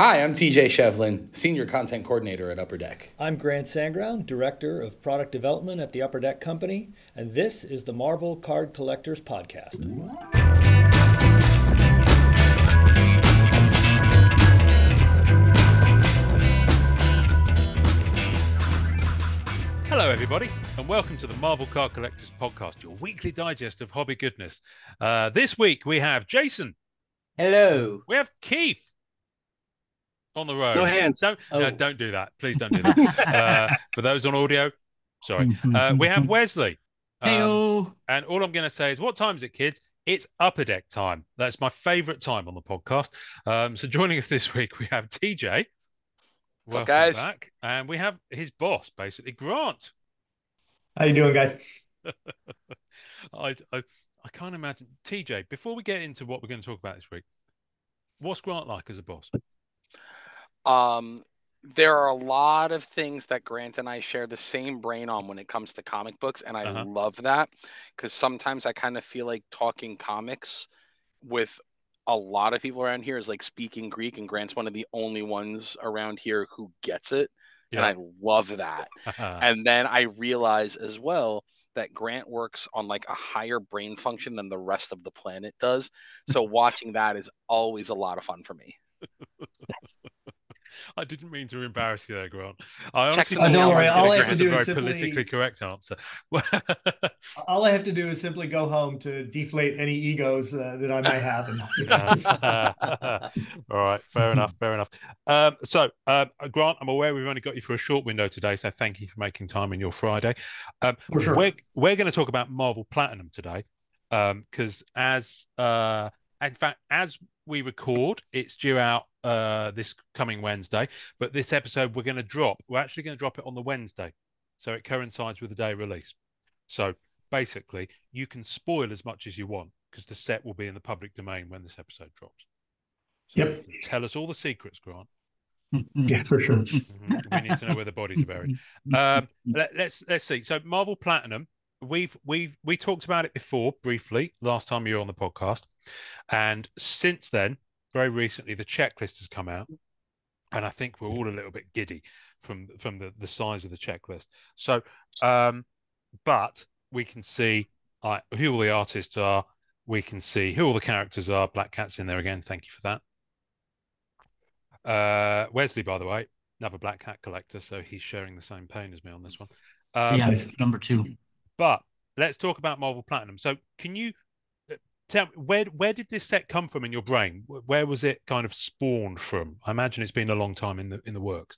Hi, I'm TJ Shevlin, Senior Content Coordinator at Upper Deck. I'm Grant Sandground, Director of Product Development at the Upper Deck Company, and this is the Marvel Card Collectors Podcast. Hello, everybody, and welcome to the Marvel Card Collectors Podcast, your weekly digest of hobby goodness. This week we have Jason. Hello. We have Keith on the road. No hands. Don't do that. Please don't do that. For those on audio, sorry. We have Wesley. Heyo. And all I'm going to say is, what time is it, kids? It's Upper Deck time. That's my favorite time on the podcast. So joining us this week, we have TJ. What's up, Welcome guys? back. And we have his boss, basically, Grant. How you doing, guys? I can't imagine. TJ, before we get into what we're going to talk about this week, what's Grant like as a boss? There are a lot of things that Grant and I share the same brain on when it comes to comic books, and I love that because sometimes I kind of feel like talking comics with a lot of people around here is like speaking Greek, and Grant's one of the only ones around here who gets it, and I love that. And then I realize as well that Grant works on like a higher brain function than the rest of the planet does, so watching that is always a lot of fun for me. I didn't mean to embarrass you there, Grant. I Checks honestly in the don't thought worry. that All I was have to a do very is simply politically correct answer. all I have to do is simply go home to deflate any egos that I might have. All right, fair enough, fair enough. Grant, I'm aware we've only got you for a short window today, so thank you for making time in your Friday. For sure. We're going to talk about Marvel Platinum today, because in fact, as we record, it's due out this coming Wednesday. But this episode we're actually going to drop it on the Wednesday, so it coincides with the day release. So basically, you can spoil as much as you want because the set will be in the public domain when this episode drops. So Yep. tell us all the secrets, Grant. Yeah, for sure. We need to know where the bodies are buried. Let's see. So Marvel Platinum, we talked about it before briefly last time you were on the podcast, and since then, very recently, the checklist has come out, and I think we're all a little bit giddy from the size of the checklist. So, but we can see who all the artists are. We can see who all the characters are. Black Cat's in there again. Thank you for that. Wesley, by the way, another Black Cat collector, so he's sharing the same pain as me on this one. Number 2. But let's talk about Marvel Platinum. So can you tell me where did this set come from in your brain? Where was it kind of spawned from? I imagine it's been a long time in the works.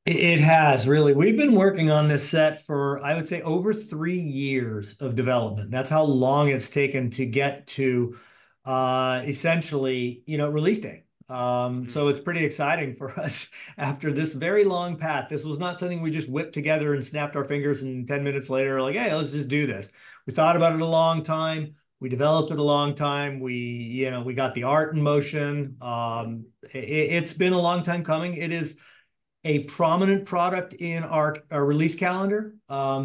It has really. We've been working on this set for, I would say, over 3 years of development. That's how long it's taken to get to essentially, release date. So it's pretty exciting for us after this very long path. This was not something we just whipped together and snapped our fingers and 10 minutes later, like, hey, let's just do this. We thought about it a long time. We developed it a long time. We got the art in motion. It's been a long time coming. It is a prominent product in our release calendar.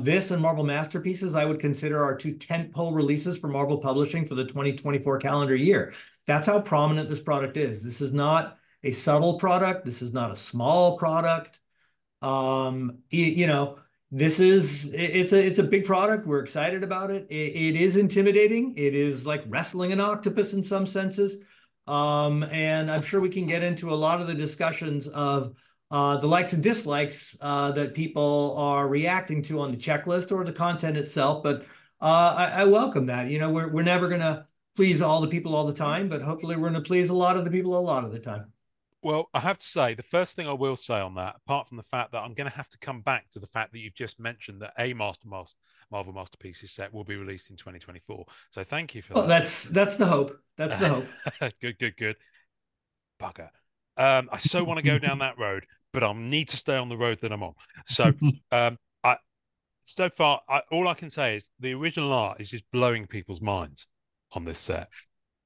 This and Marvel Masterpieces, I would consider our 2 tentpole releases for Marvel Publishing for the 2024 calendar year. That's how prominent this product is. This is not a subtle product. This is not a small product. It's a big product. We're excited about it. It is intimidating. It is like wrestling an octopus in some senses. And I'm sure we can get into a lot of the discussions of the likes and dislikes that people are reacting to on the checklist or the content itself. But I welcome that. We're never going to please all the people all the time, but hopefully we're going to please a lot of the people a lot of the time. Well, I have to say, the first thing I will say on that, apart from the fact that I'm going to have to come back to the fact that you've just mentioned that a Marvel Masterpieces set will be released in 2024. So thank you for that. That's the hope. That's the hope. Good. Bugger. I so want to go down that road, but I'll need to stay on the road that I'm on. So, so far, all I can say is the original art is just blowing people's minds on this set.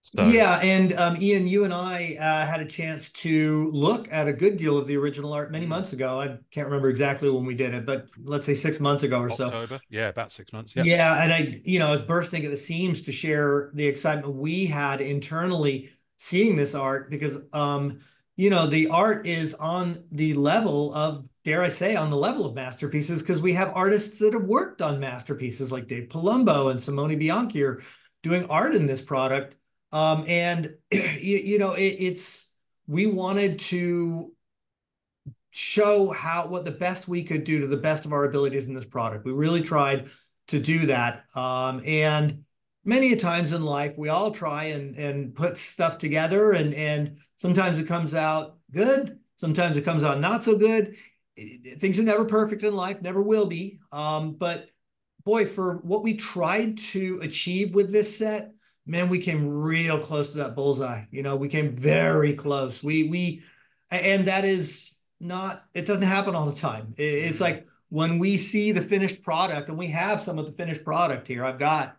So. Yeah, and Ian, you and I had a chance to look at a good deal of the original art many months ago. I can't remember exactly when we did it, but let's say 6 months ago or so. October, yeah, about 6 months. Yeah, and I was bursting at the seams to share the excitement we had internally seeing this art because you know, the art is on the level of, dare I say, on the level of masterpieces, because we have artists that have worked on masterpieces like Dave Palumbo and Simone Bianchi are doing art in this product. And you know, we wanted to show what the best we could do to the best of our abilities in this product. We really tried to do that. And many a times in life, we all try and put stuff together, and sometimes it comes out good, sometimes it comes out not so good. Things are never perfect in life, never will be. But boy, for what we tried to achieve with this set, man, we came real close to that bullseye. You know, we came very close. And that is not, it doesn't happen all the time. It's like when we see the finished product, and we have some of the finished product here. I've got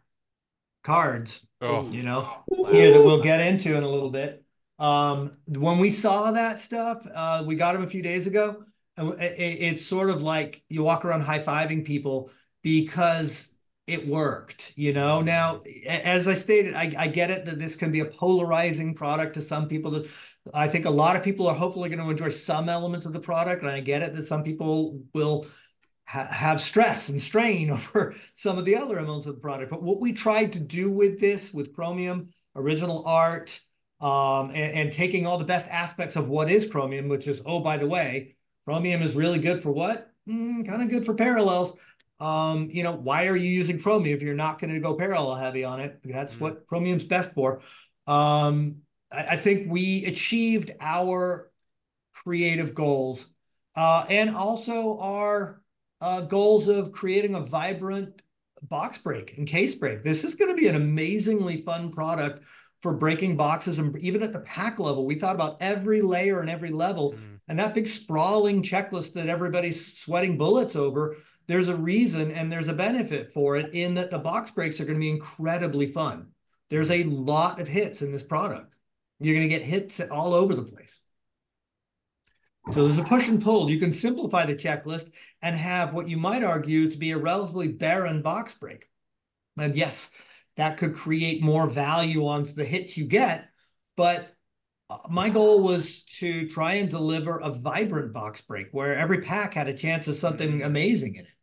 cards, you know, here that we'll get into in a little bit. When we saw that stuff, we got them a few days ago. And it's sort of like you walk around high-fiving people because it worked, you know. Now, as I stated, I get it that this can be a polarizing product to some people. That I think a lot of people are hopefully going to enjoy some elements of the product, and I get it that some people will have stress and strain over some of the other elements of the product. But what we tried to do with this, with Chromium, original art, and taking all the best aspects of what is Chromium, which is, oh, by the way, Chromium is really good for what? Kind of good for parallels. You know, why are you using Chromium if you're not going to go parallel heavy on it? That's what Chromium's best for. I think we achieved our creative goals, and also our goals of creating a vibrant box break and case break. This is going to be an amazingly fun product for breaking boxes, and even at the pack level, we thought about every layer and every level, and that big sprawling checklist that everybody's sweating bullets over. There's a reason and there's a benefit for it, in that the box breaks are going to be incredibly fun. There's a lot of hits in this product. You're going to get hits all over the place. So there's a push and pull. You can simplify the checklist and have what you might argue to be a relatively barren box break. And yes, that could create more value on the hits you get, but my goal was to try and deliver a vibrant box break where every pack had a chance of something amazing in it.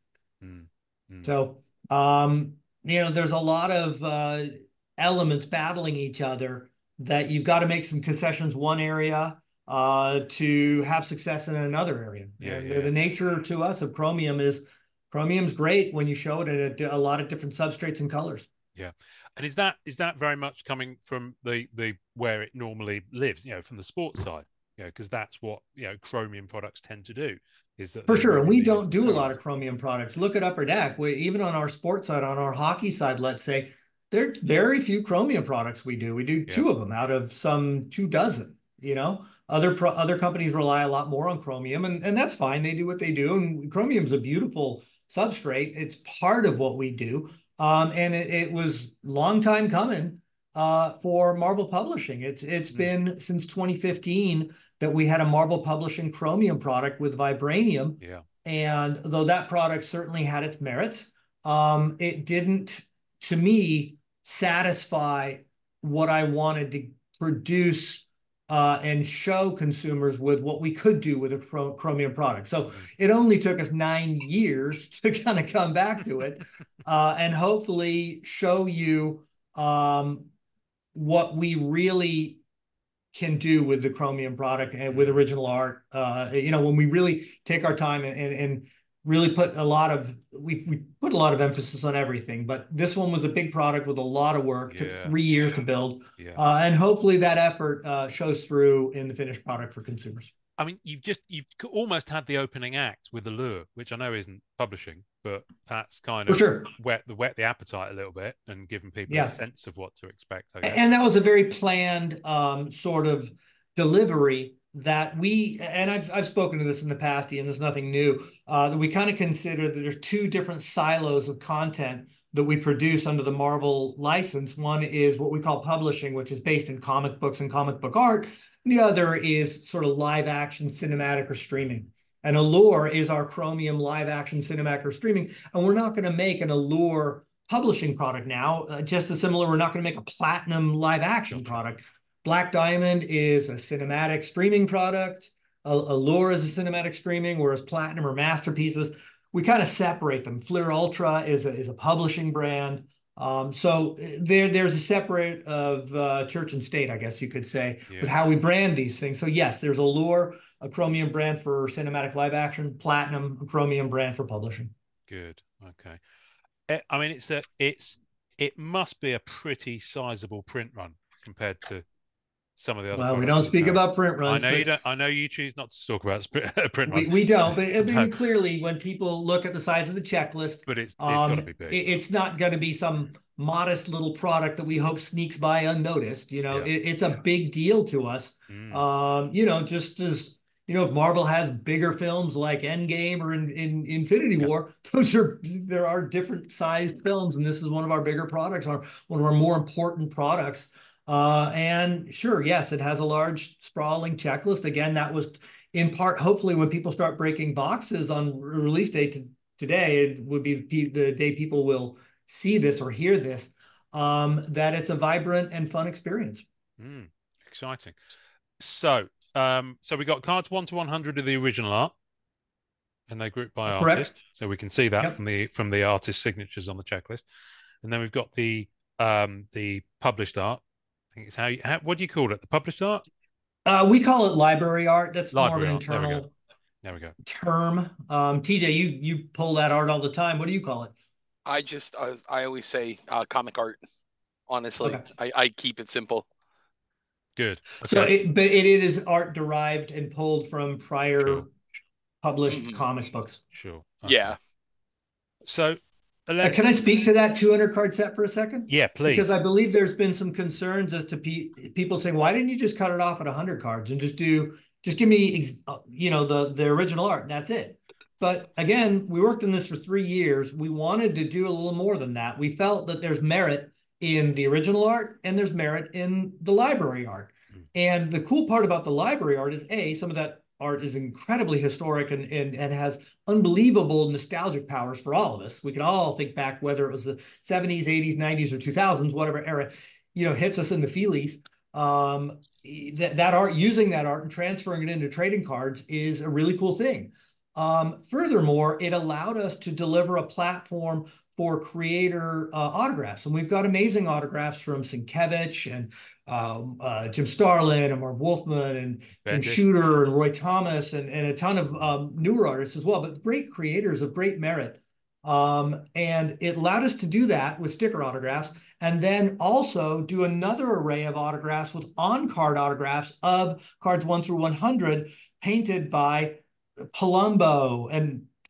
So, you know, there's a lot of elements battling each other that you've got to make some concessions one area to have success in another area. The nature to us of Chromium is Chromium's great when you show it in a lot of different substrates and colors. Yeah. And is that very much coming from the where it normally lives, you know, from the sports side? You know, because that's what, you know, Chromium products tend to do. Is that for sure. And we don't do a lot of Chromium products. Look at Upper Deck. Even on our sports side, on our hockey side, let's say, there's very few Chromium products we do. We do 2 of them out of some 24. You know, other companies rely a lot more on Chromium, and that's fine. They do what they do, and Chromium's a beautiful substrate. It's part of what we do. And it was a long time coming for Marble Publishing. It's been since 2015 that we had a Marble Publishing Chromium product with Vibranium. Yeah. And though that product certainly had its merits, it didn't, to me, satisfy what I wanted to produce and show consumers with what we could do with a Chromium product. So it only took us 9 years to kind of come back to it and hopefully show you what we really can do with the Chromium product and with original art. You know, when we really take our time and really put a lot of, we put a lot of emphasis on everything, but this one was a big product with a lot of work. Took 3 years to build, and hopefully that effort shows through in the finished product for consumers. I mean, you've almost had the opening act with Allure, which I know isn't publishing, but that's kind of whet the appetite a little bit and given people a sense of what to expect, I guess. And that was a very planned sort of delivery that and I've spoken to this in the past, Ian, there's nothing new, that we kind of consider that there's 2 different silos of content that we produce under the Marvel license. One is what we call publishing, which is based in comic books and comic book art. The other is sort of live action, cinematic, or streaming. And Allure is our Chromium live action, cinematic, or streaming. And we're not going to make an Allure publishing product now. Just as similar, we're not going to make a Platinum live action product. Black Diamond is a cinematic streaming product. Allure is a cinematic streaming, whereas Platinum are masterpieces. We kind of separate them. Fleer Ultra is a publishing brand. So there's a separate of church and state, I guess you could say, with how we brand these things. So yes, there's Allure, a Chromium brand for cinematic live action, Platinum, a Chromium brand for publishing. Good. Okay. I mean, it must be a pretty sizable print run compared to some of the other. Well, we don't speak about print runs. I know you don't. I know you choose not to talk about print runs. We don't, but I mean, clearly, when people look at the size of the checklist, but it's got to be big. It's not going to be some modest little product that we hope sneaks by unnoticed. It's a big deal to us. Just as if Marvel has bigger films like Endgame or in Infinity War, there are different sized films, and this is one of our bigger products, one of our more important products. And sure, yes, it has a large sprawling checklist. Again, that was in part, hopefully, when people start breaking boxes on release date today, it would be the day people will see this or hear this, that it's a vibrant and fun experience. Exciting. So we got cards 1 to 100 of the original art, and they group by artist, so we can see that from the artist signatures on the checklist. And then we've got the published art. I think it's what do you call it? The published art? We call it library art. That's library more of an internal there we go. term. TJ, you pull that art all the time. What do you call it? I always say comic art. Honestly, I keep it simple. Good. Okay. So, it is art derived and pulled from prior published comic books. Sure. Okay. Yeah. So, can I speak to that 200 card set for a second? Yeah, please. Because I believe there's been some concerns as to people saying, why didn't you just cut it off at 100 cards and just give me, the original art and that's it. But again, we worked on this for 3 years. We wanted to do a little more than that. We felt that there's merit in the original art and there's merit in the library art. And the cool part about the library art is some of that art is incredibly historic and has unbelievable nostalgic powers for all of us. We can all think back, whether it was the 70s, 80s, 90s, or 2000s, whatever era, hits us in the feelies. That art, using that art and transferring it into trading cards is a really cool thing. Furthermore, it allowed us to deliver a platform for creator autographs. And we've got amazing autographs from Sienkiewicz and Jim Starlin and Marv Wolfman and Jim Shooter and Roy Thomas and a ton of newer artists as well, but great creators of great merit. And it allowed us to do that with sticker autographs and then also do another array of autographs with on-card autographs of cards 1 through 100 painted by Palumbo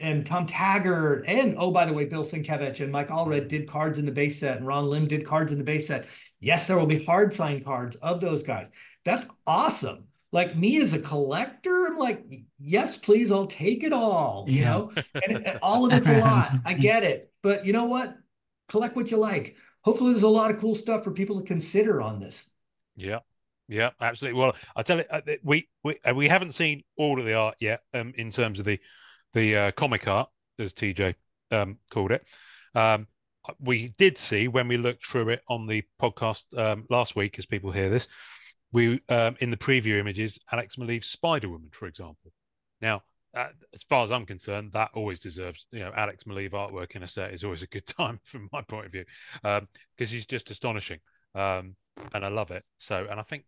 and Tom Taggart, and by the way, Bill Sienkiewicz and Mike Allred did cards in the base set, and Ron Lim did cards in the base set. Yes, there will be hard signed cards of those guys. That's awesome. Like, me as a collector, I'm like, yes, please, I'll take it all. And all of it's a lot. I get it, but you know what? Collect what you like. Hopefully, there's a lot of cool stuff for people to consider on this. Yeah, absolutely. Well, I tell you, we haven't seen all of the art yet. In terms of the comic art, as TJ called it. We did see, when we looked through it on the podcast last week, as people hear this, we in the preview images, Alex Maleev's Spider-Woman, for example. Now, as far as I'm concerned, that always deserves, Alex Maleev artwork in a set is always a good time from my point of view, because he's just astonishing. And I love it. So, and I think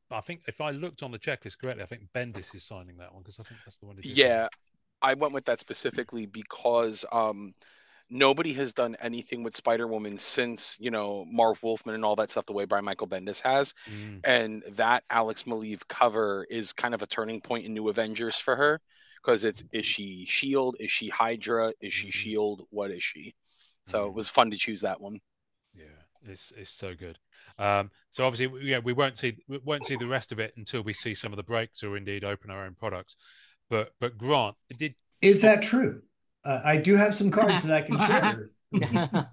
if I looked on the checklist correctly, I think Bendis is signing that one, because I think that's the one. Yeah, I went with that specifically because nobody has done anything with Spider-Woman since, Marv Wolfman and all that stuff the way Brian Michael Bendis has. And that Alex Maleev cover is kind of a turning point in New Avengers for her, because is she S.H.I.E.L.D.? Is she Hydra? Is she S.H.I.E.L.D.? What is she? So it was fun to choose that one. Yeah, it's so good. So obviously, we won't see the rest of it until we see some of the breaks or indeed open our own products. But Grant, is that true? I do have some cards that I can share.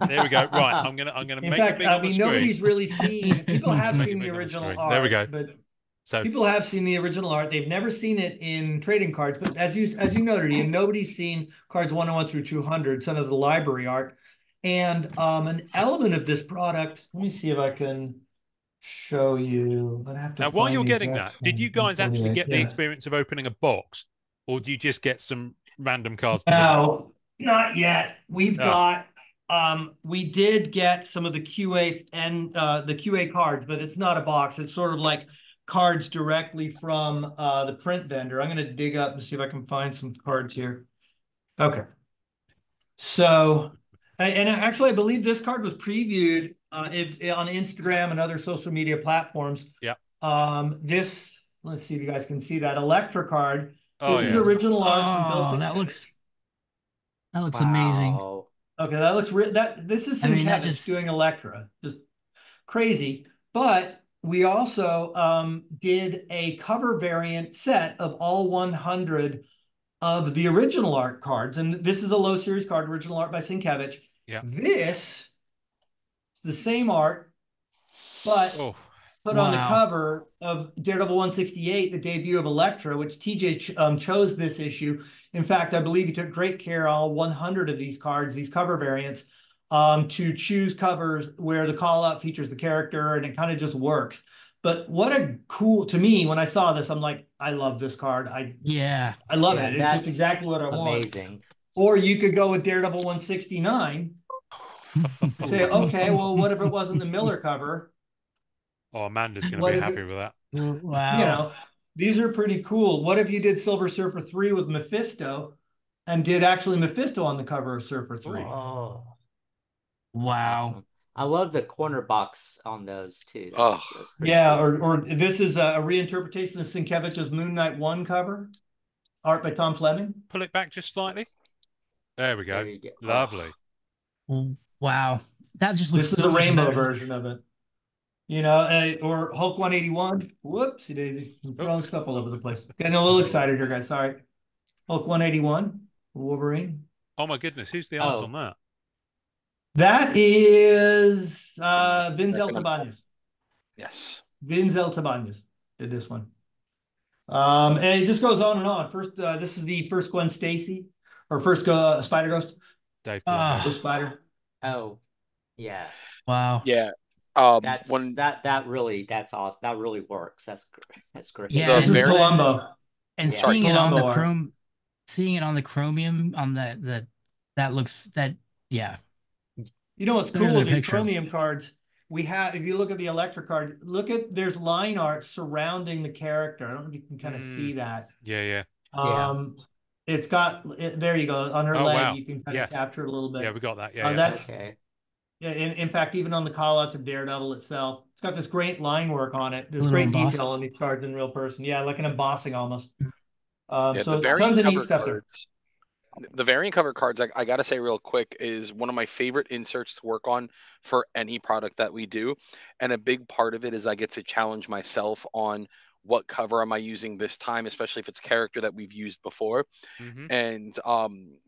There we go. Right, I'm gonna In make fact, it big on the screen. Nobody's really seen. People have seen the original art. There we go. But people have seen the original art. They've never seen it in trading cards. But as you noted, Ian, nobody's seen cards 101 through 200, some of the library art. And an element of this product. Let me see if I can show you. I have to Now, while find you're the getting exact that, did you guys actually 148. get the Yeah. experience of opening a box, or do you just get some random cards delivered? No, not yet. We've Ah, got we did get some of the QA and the QA cards, but it's not a box. It's sort of like cards directly from the print vendor. I'm going to dig up and see if I can find some cards here. Okay. So, and actually, I believe this card was previewed if on Instagram and other social media platforms. yeah. This, let's see if you guys can see that Electra card. Oh, This is yes. original art from Bill Oh, Sienkiewicz. that looks amazing. Wow. Okay, that looks that this is I mean, that Sienkiewicz just doing Electra, just crazy. But we also did a cover variant set of all 100 of the original art cards, and this is a low series card, original art by Sienkiewicz. Yeah. This is the same art, but Oh, put on the wow. cover of Daredevil 168, the debut of Elektra, which TJ chose this issue. In fact, I believe he took great care on all 100 of these cards, these cover variants, to choose covers where the call out features the character and it kind of just works. But what a cool, to me, when I saw this, I'm like, I love this card. I love Yeah, it. It's just that's exactly what I want. amazing. Or you could go with Daredevil 169 and say, okay, well, what if it wasn't the Miller cover? oh, Amanda's going to What be if happy it, with that. Wow. these are pretty cool. What if you did Silver Surfer 3 with Mephisto and did actually Mephisto on the cover of Surfer 3? Oh, Wow. awesome. I love the corner box on those too. Oh, That's pretty Yeah, cool. or this is a reinterpretation of Sienkiewicz's Moon Knight 1 cover, art by Tom Fleming. Pull it back just slightly. There we go. There you go. Lovely. Wow. That just looks This is so the much rainbow better. version of it. You know, or Hulk 181. Whoopsie daisy. I'm throwing stuff all over the place. Getting a little excited here, guys. Sorry. Hulk 181, Wolverine. Oh my goodness, who's the art Oh. on that? That is Nice. Vinzel Second- Tabanez. Yes. Vinzel Tabanez did this one. And it just goes on and on. First, this is the first Gwen Stacy, or first Spider Ghost. Dave Ah. Palumbo. Ghost Spider. Oh, yeah. Wow. Yeah. That's When that really that's awesome. That really works. That's great. Yeah, The This is very- Palumbo. And Yeah. seeing it on the Palumbo art. seeing it on the chromium on that looks yeah. You know what's There's cool the with these picture. chromium cards? We have, if you look at the Electra card, there's line art surrounding the character. I don't know if you can kind of see that. Yeah. It's got, there you go, on her Oh, leg, wow. you can kind Yes. of capture it a little bit. Yeah, we got that. Yeah. That's, Okay. yeah, in fact, even on the callouts of Daredevil itself, it's got this great line work on it. There's little great embossed. detail on these cards in real person. Yeah, like an embossing almost. yeah, So the variant tons of neat cover stuff there. cards. The variant cover cards, I gotta say real quick, is one of my favorite inserts to work on for any product that we do. And a big part of it is I get to challenge myself on what cover am I using this time, especially if it's character that we've used before. Hmm. And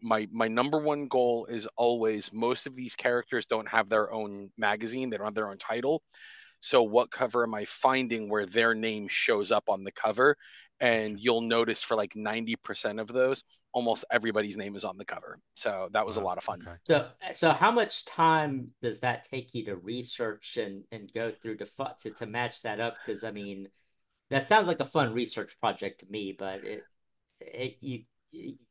my number one goal is always, most of these characters don't have their own magazine, they don't have their own title. So what cover am I finding where their name shows up on the cover? And you'll notice for like 90% of those, almost everybody's name is on the cover. So that was a Wow, lot of fun. okay. So how much time does that take you to research and go through to match that up? Because I mean, that sounds like a fun research project to me, but you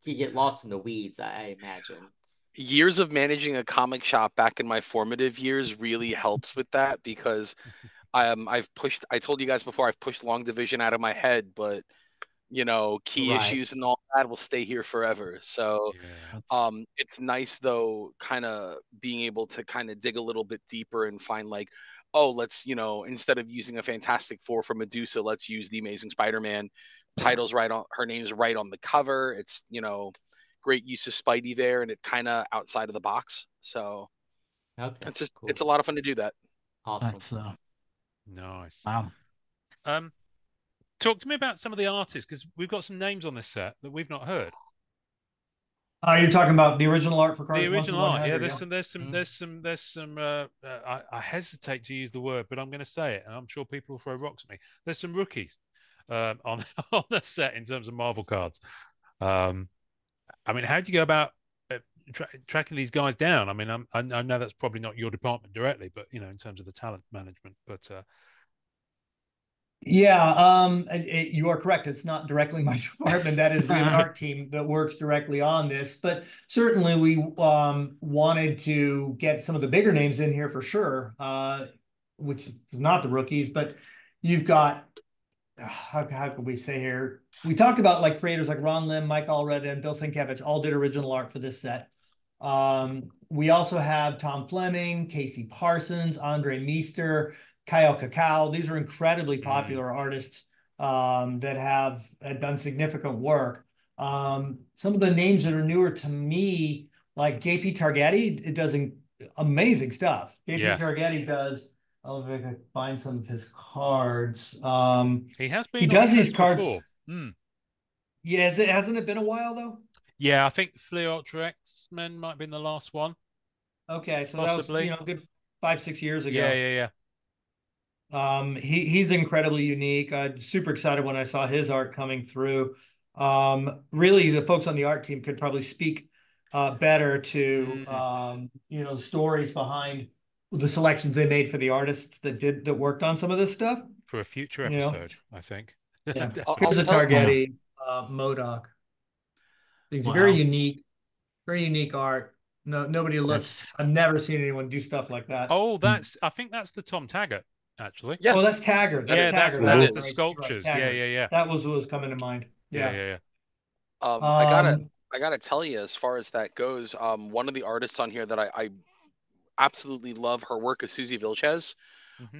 get lost in the weeds, I imagine. Years of managing a comic shop back in my formative years really helps with that, because I told you guys before, I've pushed Long Division out of my head, but key Right. issues and all that will stay here forever. So Yeah. it's nice though, kind of being able to kind of dig a little bit deeper and find like, oh, let's, instead of using a Fantastic Four for Medusa, let's use the Amazing Spider-Man. Title's right on, her name's right on the cover. It's, great use of Spidey there, and it kind of outside of the box. So Okay. it's just, Cool. it's a lot of fun to do that. Awesome. That's Nice. wow. Talk to me about some of the artists, because we've got some names on this set that we've not heard. You're talking about the original art for cards. The original 1 through art, yeah. 100, There's some. I hesitate to use the word, but I'm going to say it, and I'm sure people will throw rocks at me. There's some rookies on on the set in terms of Marvel cards. I mean, how do you go about tracking these guys down? I mean, I know that's probably not your department directly, but in terms of the talent management. But Yeah, you are correct. It's not directly my department. That is, we have an art team that works directly on this, but certainly we wanted to get some of the bigger names in here for sure, which is not the rookies, but you've got, how can we say here? We talked about like creators like Ron Lim, Mike Allred, and Bill Sienkiewicz all did original art for this set. We also have Tom Fleming, Casey Parsons, Andre Meester, Kyle Cacao. These are incredibly popular artists that had done significant work. Some of the names that are newer to me, like JP Targetti, it does amazing stuff. JP Targetti does. I'll see if I can find some of his cards. He has been. He does these cards. Before. Yeah, hasn't it been a while though? Yeah, I think Fleotra X-Men might have been the last one. Okay, so possibly. that was good 5-6 years ago. Yeah. He's incredibly unique. I'm super excited when I saw his art coming through. Really, the folks on the art team could probably speak better to stories behind the selections they made for the artists that worked on some of this stuff. For a future episode, I think. Yeah. Here's a Targetti Modoc. It's very unique art. No, nobody looks. I've never seen anyone do stuff like that. Oh, I think that's the Tom Taggart, actually. Yeah. Oh, that's Taggart. That's the sculptures. Right, Yeah. That was what was coming to mind. Yeah. I gotta tell you, as far as that goes, one of the artists on here that I absolutely love her work is Susie Vilches.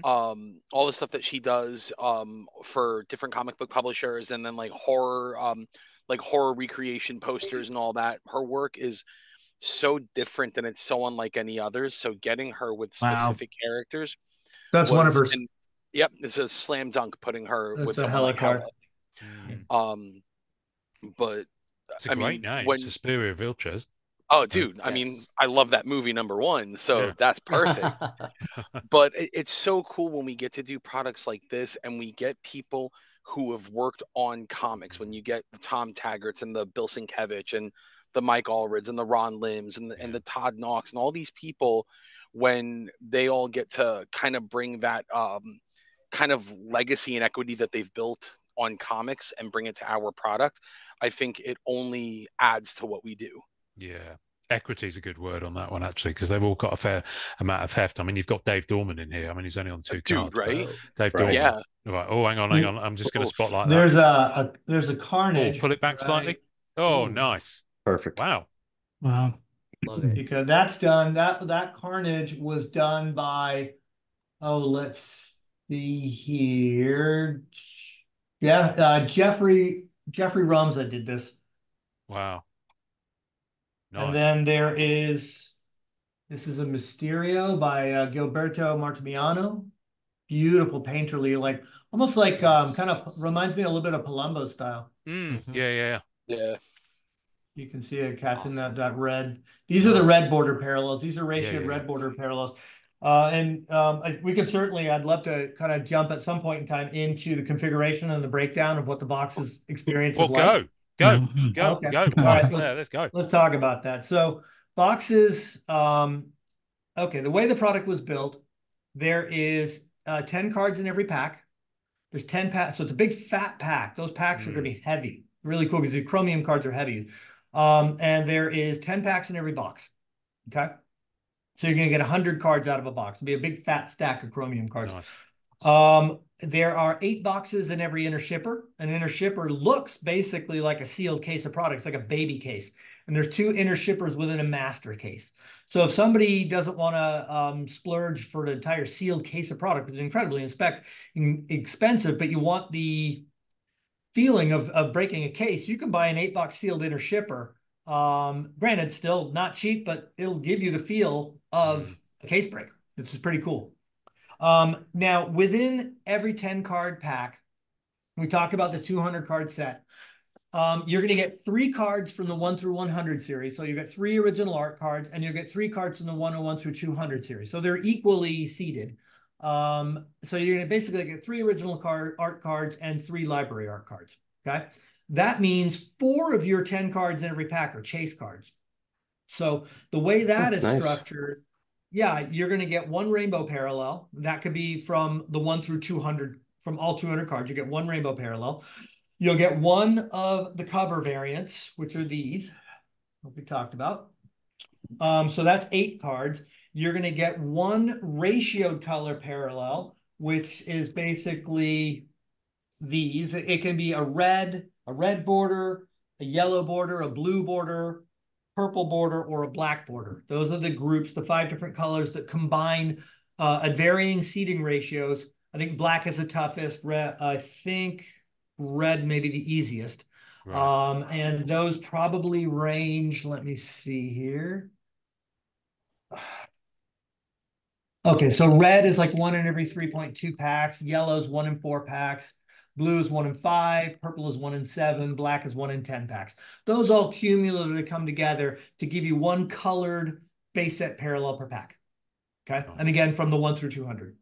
All the stuff that she does for different comic book publishers, and then like horror recreation posters and all that. Her work is so different and it's so unlike any others. So getting her with specific characters, that's one of her. Yep, it's a slam dunk putting her with someone like Hella. But it's a great name. Suspiria Vilches. Oh, dude! I mean, I love that movie #1, so that's perfect. But it's so cool when we get to do products like this, and we get people who have worked on comics. When you get the Tom Taggarts and the Bill Sienkiewicz and the Mike Allreds and the Ron Lims and the Todd Knox and all these people, when they all get to kind of bring that kind of legacy and equity that they've built on comics and bring it to our product, I think it only adds to what we do. Yeah. Equity is a good word on that one, actually, because they've all got a fair amount of heft. I mean, you've got Dave Dorman in here. I mean, he's only on 2 cards. Right? Dave Dorman. Yeah. Right. Oh, hang on. I'm just going to spotlight that. There's a Carnage. Pull it back slightly. Oh, nice. Perfect. Wow. Love it. Because that's done. That Carnage was done by, let's see here. Yeah, Jeffrey Rumza did this. Wow. Nice. And then this is a Mysterio by Gilberto Martimiano. Beautiful painterly, like almost like kind of reminds me a little bit of Palumbo style. Yeah. You can see a cat's in that red. These are the red border parallels. These are ratioed red border parallels. We can certainly, I'd love to kind of jump at some point in time into the configuration and the breakdown of what the box's experience is like. Go. Okay. All right, let's go. Let's talk about that. So boxes, the way the product was built, there is 10 cards in every pack. There's 10 packs, so it's a big fat pack. Those packs are going to be heavy, really cool, because the chromium cards are heavy. And there is 10 packs in every box. Okay, so you're going to get 100 cards out of a box. It'll be a big fat stack of chromium cards. Nice. There are 8 boxes in every inner shipper. An inner shipper looks basically like a sealed case of products, like a baby case. And there's 2 inner shippers within a master case. So if somebody doesn't want to splurge for an entire sealed case of product, which is incredibly expensive, but you want the feeling of breaking a case, you can buy an 8-box sealed inner shipper. Granted, still not cheap, but it'll give you the feel of a case break, which is pretty cool. Now, within every 10-card pack, we talked about the 200-card set. You're going to get 3 cards from the 1 through 100 series. So you get 3 original art cards, and you get 3 cards from the 101 through 200 series. So they're equally seated. So you're going to basically get 3 original art cards and 3 library art cards. Okay, that means 4 of your 10 cards in every pack are chase cards. So the way that's structured. Yeah, you're going to get 1 rainbow parallel. That could be from the 1 through 200 from all 200 cards. You get one rainbow parallel. You'll get one of the cover variants, which are these, what we talked about. So that's 8 cards. You're going to get one ratioed color parallel, which is basically these. It can be a red border, a yellow border, a blue border, purple border, or a black border. Those are the groups, the 5 different colors that combine at varying seeding ratios. I think black is the toughest. Red, I think red may be the easiest. Right. And those probably range, let me see here. Okay, so red is like 1 in every 3.2 packs. Yellow is 1 in 4 packs. Blue is 1 in 5. Purple is 1 in 7. Black is 1 in 10 packs. Those all cumulatively come together to give you one colored base set parallel per pack. Okay, and again, from the 1 through 200.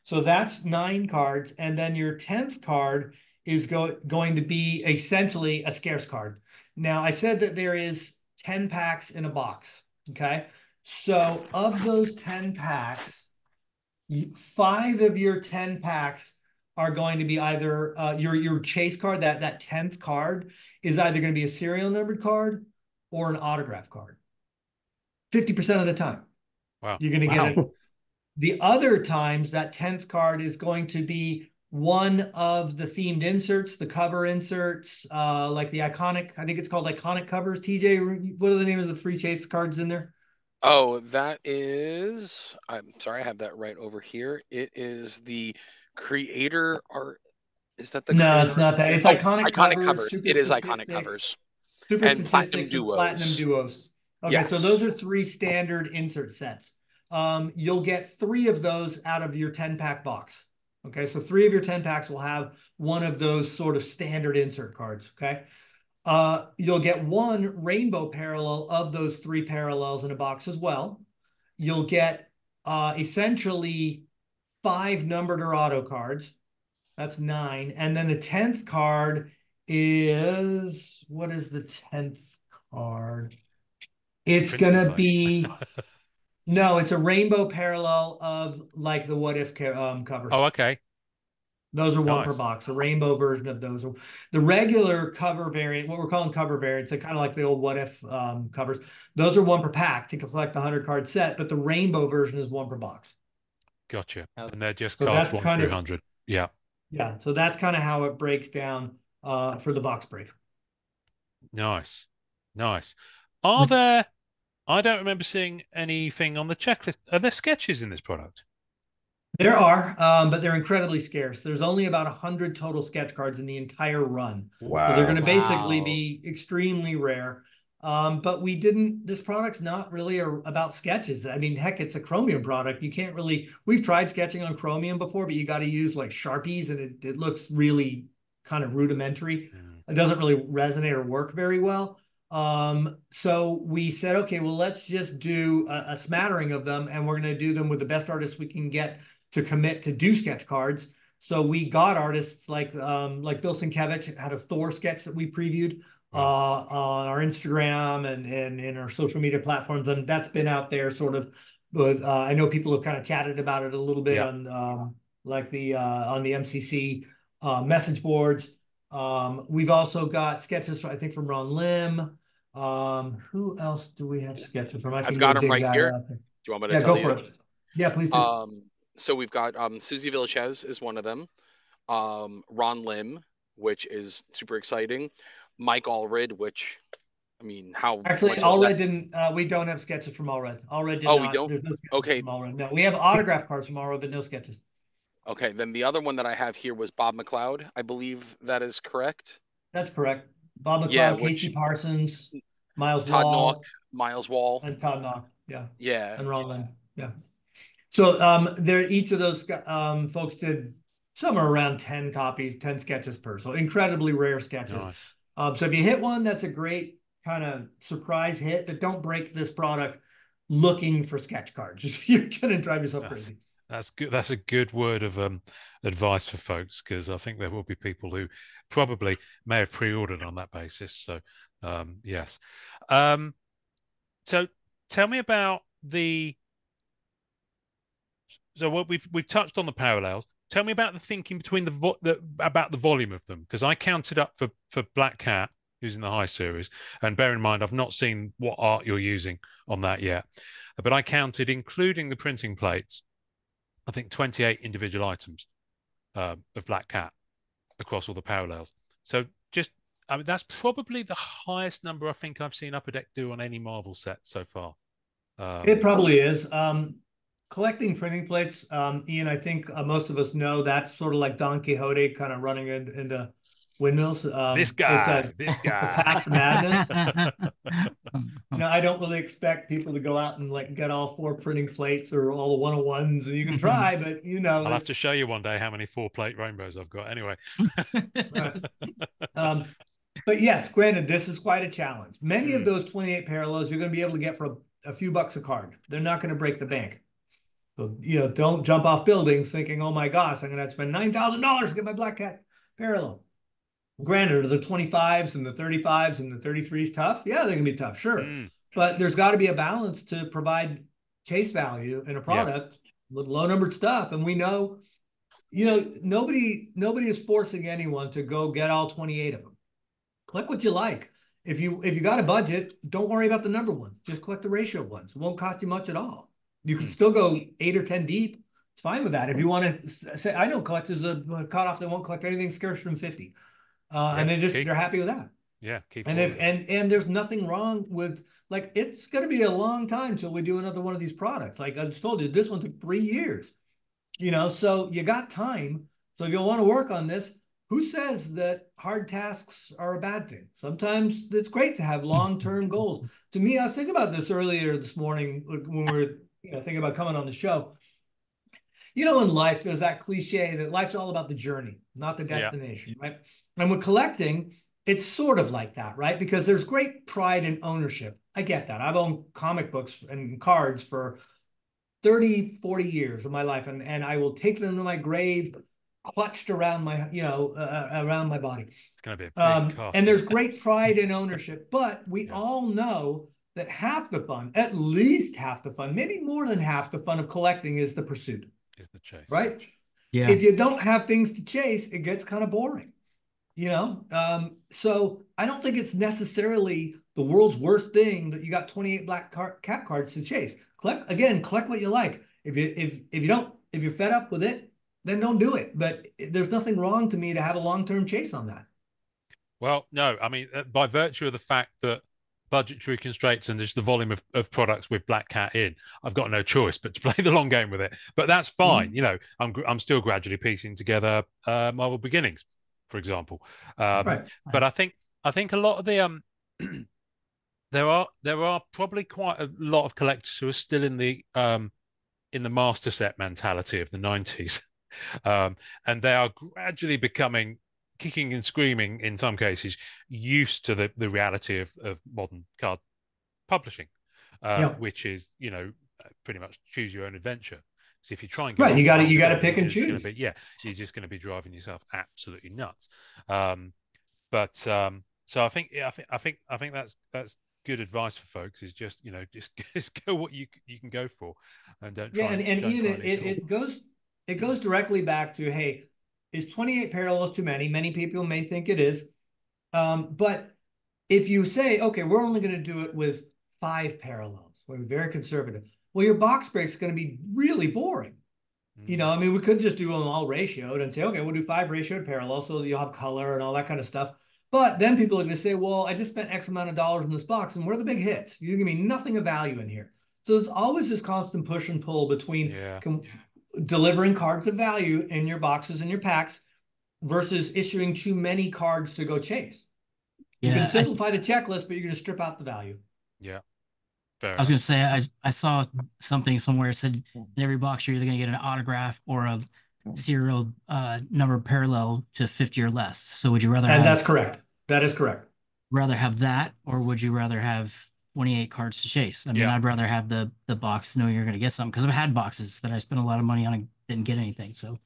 So that's 9 cards. And then your 10th card is going to be essentially a scarce card. Now, I said that there is 10 packs in a box. Okay, so of those 10 packs, 5 of your 10 packs are going to be either your chase card, that 10th card is either going to be a serial numbered card or an autograph card. 50% of the time. Wow. You're going to get it. The other times, that 10th card is going to be one of the themed inserts, the cover inserts, like the iconic, I think it's called iconic covers. TJ, what are the names of the 3 chase cards in there? Oh, that is, I'm sorry, I have that right over here. It is the creator art. Is that the No, creator? it's not that. It's iconic covers. It is iconic covers. Super And platinum statistics and platinum duos. Okay, yes. So those are 3 standard insert sets. You'll get 3 of those out of your 10-pack box. Okay, so 3 of your 10 packs will have one of those sort of standard insert cards. Okay, you'll get 1 rainbow parallel of those 3 parallels in a box as well. You'll get essentially 5 numbered or auto cards. That's 9. And then the 10th card is, what is the 10th card? It's going to be, no, it's a rainbow parallel of like the What If covers. Oh, okay. Those are 1 per box, a rainbow version of those. The regular cover variant, what we're calling cover variants, are kind of like the old What If covers. Those are 1 per pack to collect the 100-card set, but the rainbow version is 1 per box. Gotcha. And they're just so cards 1 through 100. Yeah. Yeah, so that's kind of how it breaks down for the box break. Nice. Are there, I don't remember seeing anything on the checklist. Are there sketches in this product? There are, but they're incredibly scarce. There's only about 100 total sketch cards in the entire run. Wow. So they're going to basically be extremely rare. But this product's not really about sketches. I mean, heck, it's a Chromium product. You can't really, we've tried sketching on Chromium before, but you got to use like Sharpies and it looks really kind of rudimentary. It doesn't really resonate or work very well. So we said, okay, well, let's just do a smattering of them, and we're going to do them with the best artists we can get to commit to do sketch cards. So we got artists like Bill Sienkiewicz had a Thor sketch that we previewed on our Instagram and in our social media platforms, and that's been out there sort of. But I know people have kind of chatted about it a little bit on on the MCC message boards. We've also got sketches, I think, from Ron Lim. Who else do we have sketches from? I've got them right here. Do you want me to tell you? Go for it. Yeah, please do. So we've got Susie Vilches is one of them. Ron Lim, which is super exciting. Mike Allred, which, I mean, how actually Allred didn't. We don't have sketches from Allred. Allred did not. We don't. There's no sketches from Allred. No, we have autograph cards from Allred, but no sketches. Okay, then the other one that I have here was Bob McLeod. I believe that is correct. That's correct. Bob McLeod, Casey Parsons, Miles Wall, and Todd Knock. Yeah. Yeah. And Ron Lynn. Yeah. So each of those folks did somewhere around 10 copies, 10 sketches per. So incredibly rare sketches. Nice. So if you hit one, that's a great kind of surprise hit, but don't break this product looking for sketch cards. You're going to drive yourself crazy. That's good. That's a good word of advice for folks, because I think there will be people who probably may have pre-ordered on that basis. So yes. So tell me about so what we've touched on the parallels. tell me about the thinking between about the volume of them, because I counted up for Black Cat, who's in the high series, and bear in mind I've not seen what art you're using on that yet, but I counted, including the printing plates, I think 28 individual items of Black Cat across all the parallels. So just, I mean, that's probably the highest number I think I've seen Upper Deck do on any Marvel set so far. It probably is. Collecting printing plates, Ian, I think most of us know that's sort of like Don Quixote kind of running into windmills. This guy. The path to madness. I don't really expect people to go out and like get all 4 printing plates or all the 101s. And you can try, but I'll have to show you one day how many 4-plate rainbows I've got. Anyway. But yes, granted, this is quite a challenge. Many of those 28 parallels you're going to be able to get for a few bucks a card. They're not going to break the bank. So, don't jump off buildings thinking, oh my gosh, I'm going to have to spend $9,000 to get my Black Cat parallel. Granted, are the 25s and the 35s and the 33s tough? Yeah, they're going to be tough, sure. But there's got to be a balance to provide chase value in a product with low-numbered stuff. And we know, nobody is forcing anyone to go get all 28 of them. Collect what you like. If you got a budget, don't worry about the number ones. Just collect the ratio ones. It won't cost you much at all. You can still go 8 or 10 deep. It's fine with that. If you want to say, I know collectors that cut off, they won't collect anything scarcer than 50. And they're happy with that. Yeah. Keep and there's nothing wrong with, like, it's going to be a long time till we do another one of these products. Like I just told you, this one took 3 years, so you got time. So if you want to work on this, who says that hard tasks are a bad thing? Sometimes it's great to have long-term goals. To me, I was thinking about this earlier this morning when we were thinking about coming on the show. In life, there's that cliche that life's all about the journey, not the destination, right? And with collecting, it's sort of like that, right? Because there's great pride and ownership. I get that. I've owned comic books and cards for 30, 40 years of my life, and I will take them to my grave clutched around my, around my body. It's going to be a big cost. And there's great pride and ownership, but we all know that half the fun, at least half the fun, maybe more than half the fun of collecting is the pursuit. Is the chase. Right? Yeah. If you don't have things to chase, it gets kind of boring, So I don't think it's necessarily the world's worst thing that you got 28 Black Cat cards to chase. Collect what you like. If you're fed up with it, then don't do it. But there's nothing wrong to me to have a long-term chase on that. Well, no, I mean, by virtue of the fact that budgetary constraints and just the volume of products with Black Cat in, I've got no choice but to play the long game with it. But that's fine. I'm still gradually piecing together Marvel Beginnings, for example. Right. But I think a lot of the there are probably quite a lot of collectors who are still in the master set mentality of the 90s. And they are gradually becoming, kicking and screaming in some cases, used to the reality of modern card publishing, which is pretty much choose your own adventure. So if you try and you got to pick and choose. You're just going to be driving yourself absolutely nuts. So I think that's good advice for folks. Is just just go what you can go for, and don't. Ian, it goes directly back to, hey, is 28 parallels too many? Many people may think it is. But if you say, okay, we're only going to do it with 5 parallels, we're very conservative. Well, your box break is going to be really boring. We could just do them all ratioed and say, okay, we'll do 5 ratioed parallels so you'll have color and all that kind of stuff. But then people are going to say, well, I just spent X amount of dollars in this box, and what are the big hits? You're going to be nothing of value in here. So it's always this constant push and pull between delivering cards of value in your boxes and your packs versus issuing too many cards to go chase. You can simplify the checklist, but you're going to strip out the value. Yeah. I was going to say, I saw something somewhere that said in every box you're either going to get an autograph or a serial number parallel to 50 or less. So would you rather that's correct. That is correct. Rather have that, or would you rather have 28 cards to chase? I mean, I'd rather have the box knowing you're going to get something, because I've had boxes that I spent a lot of money on and didn't get anything. So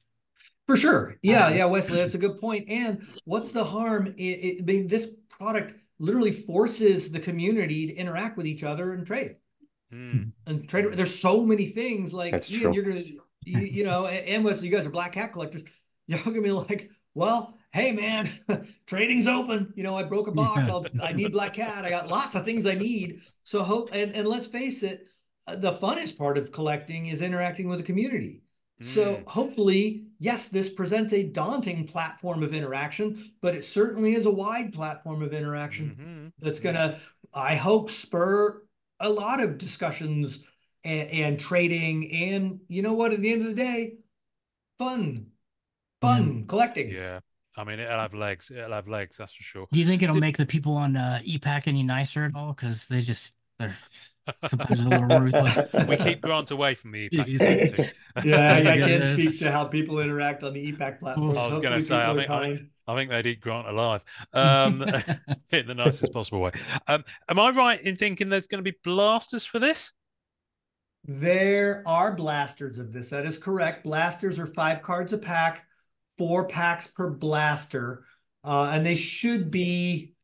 for sure. Yeah, Wesley, that's a good point. And what's the harm? This product literally forces the community to interact with each other and trade. And trade. There's so many things like, Ian, you know, and with you guys are black cat collectors, y'all gonna be like, well, hey man, trading's open. You know, I broke a box. I need black cat. I got lots of things I need. So hope and let's face it, the funnest part of collecting is interacting with the community. So hopefully, yes, this presents a daunting platform of interaction, but it certainly is a wide platform of interaction that's gonna, I hope, spur a lot of discussions and trading. And you know what? At the end of the day, fun collecting. Yeah. I mean, it'll have legs. It'll have legs, that's for sure. Do you think it'll make the people on EPAC any nicer at all? Because they're sometimes a little ruthless. We keep Grant away from the EPAC Jeez. community. Yeah, I can't speak to how people interact on the EPAC platform. I was going to say, I think they'd eat Grant alive in the nicest possible way. Am I right in thinking there's going to be blasters for this? There are blasters of this. That is correct. Blasters are 5 cards a pack, 4 packs per blaster. And they should be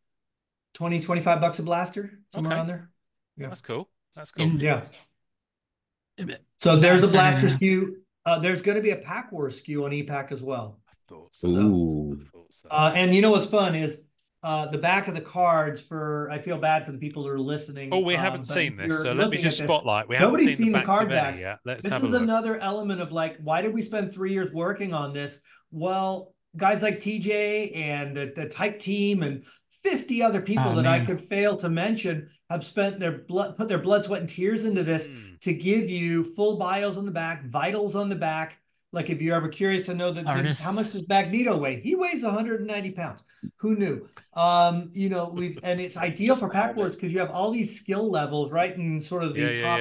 20, 25 bucks a blaster, somewhere around there. Yeah. That's cool. That's cool. Yeah. So there's a blaster SKU. There's going to be a Pack Wars SKU on EPAC as well. I thought so. Ooh. And you know what's fun is the back of the cards for, I feel bad for the people who are listening. Oh, we haven't seen this, so let me just spotlight. We haven't Nobody's seen the card backs yet. This is another element of like, why did we spend 3 years working on this? Well, guys like TJ and the Type Team and 50 other people that I could fail to mention have spent their blood, put their blood, sweat, and tears into this to give you full bios on the back, vitals on the back. Like if you're ever curious to know that how much does Magneto weigh? He weighs 190 pounds. Who knew? You know, and it's ideal for Pack Wars because you have all these skill levels right in sort of the top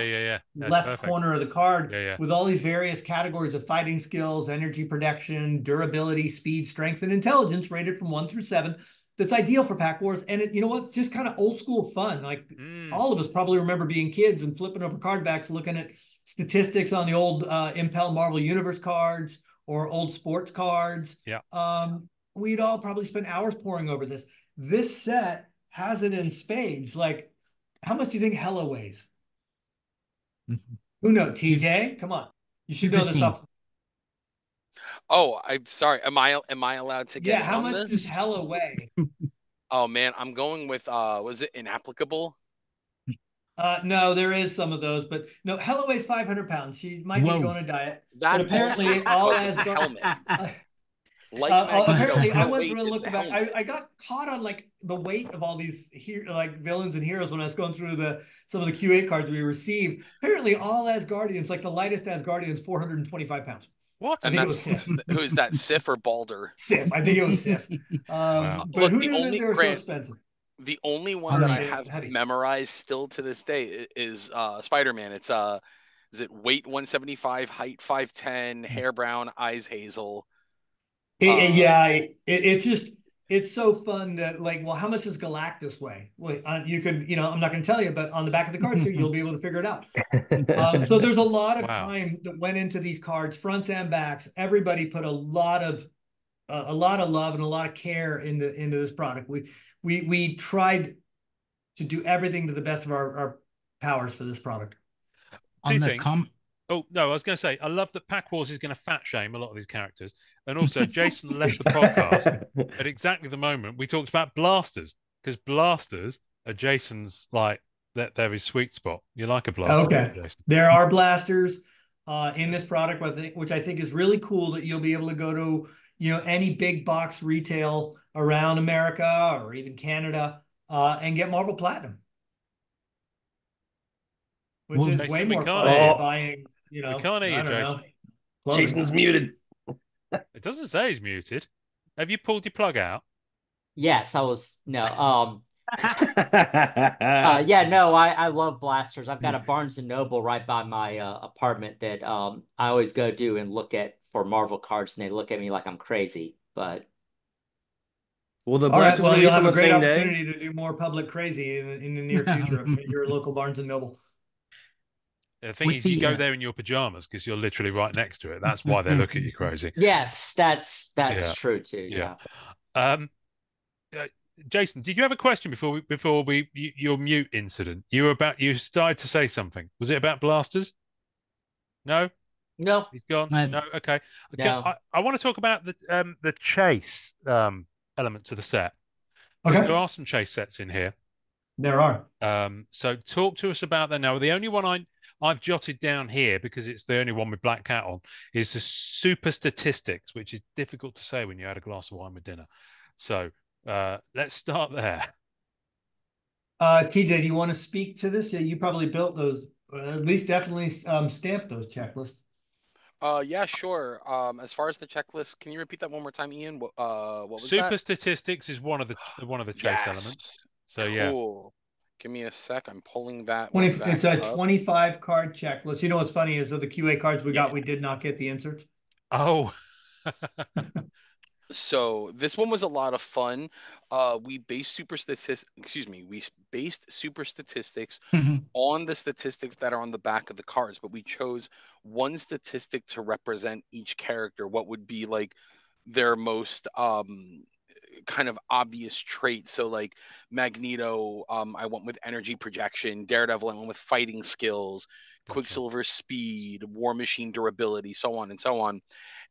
left corner of the card with all these various categories of fighting skills, energy production, durability, speed, strength, and intelligence rated from 1 through 7. That's ideal for Pack Wars. And you know what? It's just kind of old school fun. Like all of us probably remember being kids and flipping over card backs, looking at statistics on the old Impel Marvel Universe cards or old sports cards. Yeah. We'd all probably spend hours poring over this. This set has it in spades. Like, how much do you think Hella weighs? Who knows? TJ? Come on. You should know this off. Oh, I'm sorry. Am I allowed to get how much does Hella weigh? Oh man, I'm going with was it Inapplicable? No, there is some of those, but no, Hella weighs 500 pounds. She might be on a diet. That but apparently all Asgard apparently I once really looked back. I got caught on like the weight of all these like villains and heroes when I was going through some of the Q8 cards we received. Apparently all Asgardians, like the lightest Asgardian's 425 pounds. What? And that's Sif. Who is that? Sif or Balder? Sif. I think it was Sif. But look, who knew that they were so expensive? The only one that I have memorized still to this day is Spider-Man. It's is it weight 175, height 5'10", hair brown, eyes hazel. It's so fun that like, well, how much does Galactus weigh? Well, you could, I'm not going to tell you, but on the back of the cards here, you'll be able to figure it out. So there's a lot of time that went into these cards, fronts and backs. Everybody put a lot of love and a lot of care into this product. We tried to do everything to the best of our powers for this product. Oh, no, I was going to say, I love that Pack Wars is going to fat shame a lot of these characters. And also, Jason left the podcast at exactly the moment we talked about blasters, because blasters are Jason's, like, they're his sweet spot. You like a blaster, Jason. There are blasters in this product, which I think is really cool that you'll be able to go to, any big box retail around America or even Canada and get Marvel Platinum. Which is way more fun than buying, we can't hear you, Jason. Jason's muted. It doesn't say he's muted. Have you pulled your plug out? Yes, I was. No. I love blasters. I've got a Barnes and Noble right by my apartment that I always go to and look at for Marvel cards, and they look at me like I'm crazy. But well, the blasters you'll have a great opportunity to do more public crazy in the near future at your local Barnes and Noble. The thing is, you go there in your pajamas because you're literally right next to it. That's why they look at you crazy. Yes, that's true too. Yeah. Jason, did you have a question before your mute incident? You started to say something. Was it about blasters? No. No, He's gone. I- No, okay. no. I want to talk about the chase element to the set because Okay, there are some chase sets in here. there are. So talk to us about that now. The only one I've jotted down here because it's the only one with Black Cat on is the super statistics, which is difficult to say when you had a glass of wine with dinner. So let's start there. TJ, do you want to speak to this? Yeah, you probably built those, at least definitely stamped those checklists. Yeah, sure. As far as the checklist, can you repeat that one more time, Ian? What was Super that? statistics is one of the chase elements. Yes. So yeah. Cool. Give me a sec. I'm pulling that 20, one back it's a up. 25 card checklist. You know what's funny is that the QA cards we got, Yeah. we did not get the inserts. Oh. So this one was a lot of fun. We based super statistics on the statistics that are on the back of the cards, but we chose one statistic to represent each character. What would be like their most kind of obvious trait. So like Magneto, I went with energy projection. Daredevil, I went with fighting skills. Gotcha. Quicksilver speed, War Machine durability, so on and so on.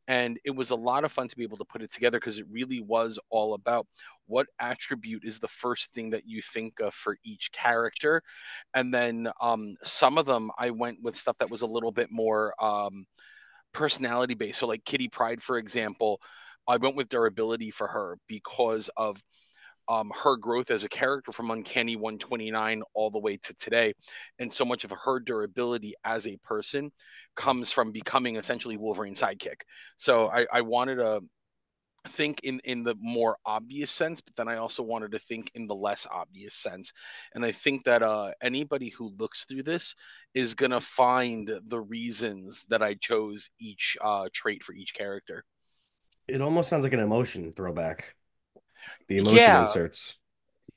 And it was a lot of fun to be able to put it together because it really was all about what attribute is the first thing that you think of for each character. And then some of them I went with stuff that was a little bit more personality based. So like Kitty Pride, for example, I went with durability for her because of her growth as a character from Uncanny 129 all the way to today. And so much of her durability as a person comes from becoming essentially Wolverine's sidekick. So I wanted to think in the more obvious sense, but then I also wanted to think in the less obvious sense. And I think that anybody who looks through this is going to find the reasons that I chose each trait for each character. It almost sounds like an emotion throwback. The emotion Yeah. inserts.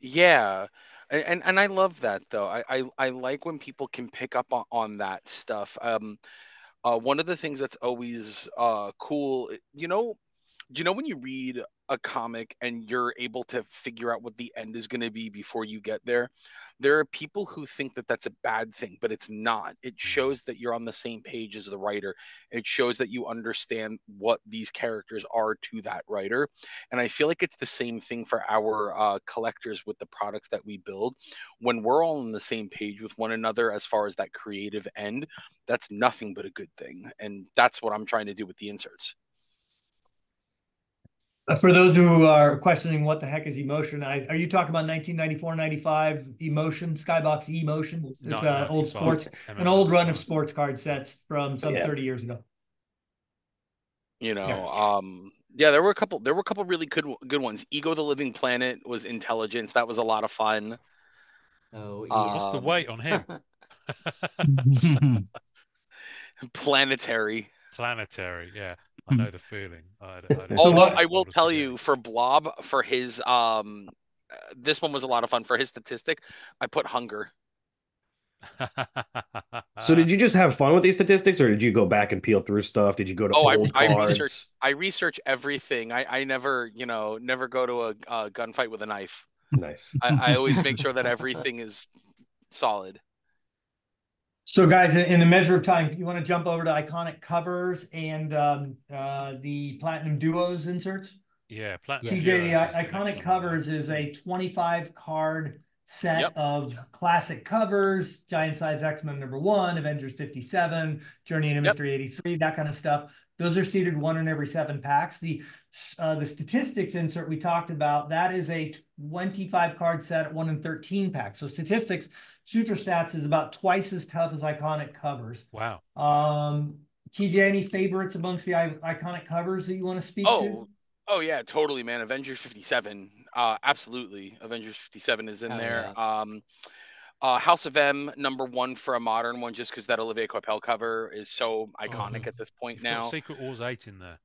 Yeah. And I love that though. I like when people can pick up on that stuff. One of the things that's always cool, do you know when you read a comic and you're able to figure out what the end is going to be before you get there? There are people who think that that's a bad thing, but it's not. It shows that you're on the same page as the writer. It shows that you understand what these characters are to that writer. And I feel like it's the same thing for our collectors with the products that we build. When we're all on the same page with one another as far as that creative end, that's nothing but a good thing. And that's what I'm trying to do with the inserts. For those who are questioning what the heck is emotion, are you talking about 1994-95 emotion, Skybox emotion? It's an old 95 sports, an MMO old run of design. sports card sets from some Yeah. 30 years ago. Yeah, there were a couple really good ones. Ego the Living Planet was intelligence. That was a lot of fun. Oh, Ian. What's the weight on him? Planetary. Planetary, yeah. I know the feeling. Although I will tell you, for Blob, for his this one was a lot of fun. For his statistic, I put hunger. So did you just have fun with these statistics, or did you go back and peel through stuff? Did you go to old cards? I research everything. I never, never go to a gunfight with a knife. Nice. I always make sure that everything is solid. So, guys, in the measure of time, you want to jump over to iconic covers and the Platinum Duos inserts? Yeah, Platinum TJ, Duos the is the iconic next one. covers is a 25 card set Yep. of classic covers, Giant Size X-Men #1, Avengers 57, Journey into Mystery 83, that kind of stuff. Those are seeded 1 in every 7 packs. The statistics insert we talked about, that is a 25 card set at 1 in 13 packs. So statistics, Super Stats is about twice as tough as iconic covers. Wow. TJ, any favorites amongst the iconic covers that you want to speak to? Oh yeah, totally, man. Avengers 57. Absolutely. Avengers 57 is in there. Yeah. House of M #1 for a modern one, just because that Olivier Coipel cover is so iconic at this point You've now. got Secret Wars 8 in there.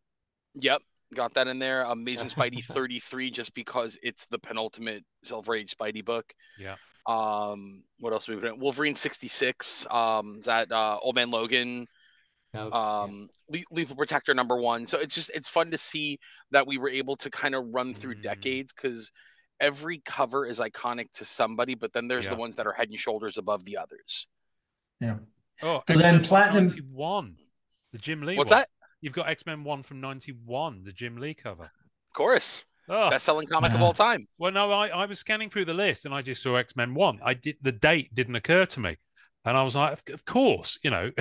Yep, got that in there. Amazing Spidey 33, just because it's the penultimate Silver Age Spidey book. Yeah. What else we put in? Wolverine 66. Is that Old Man Logan? Lethal Protector #1. So it's fun to see that we were able to kind of run through decades, because every cover is iconic to somebody, but then there's the ones that are head and shoulders above the others. Yeah. Oh, so then Platinum 91. The Jim Lee What's one. that? You've got X-Men 1 from 91, the Jim Lee cover. Of course. Oh. Best-selling comic of all time. Well, no, I was scanning through the list and I just saw X-Men 1. The date didn't occur to me. And I was like, of course, you know,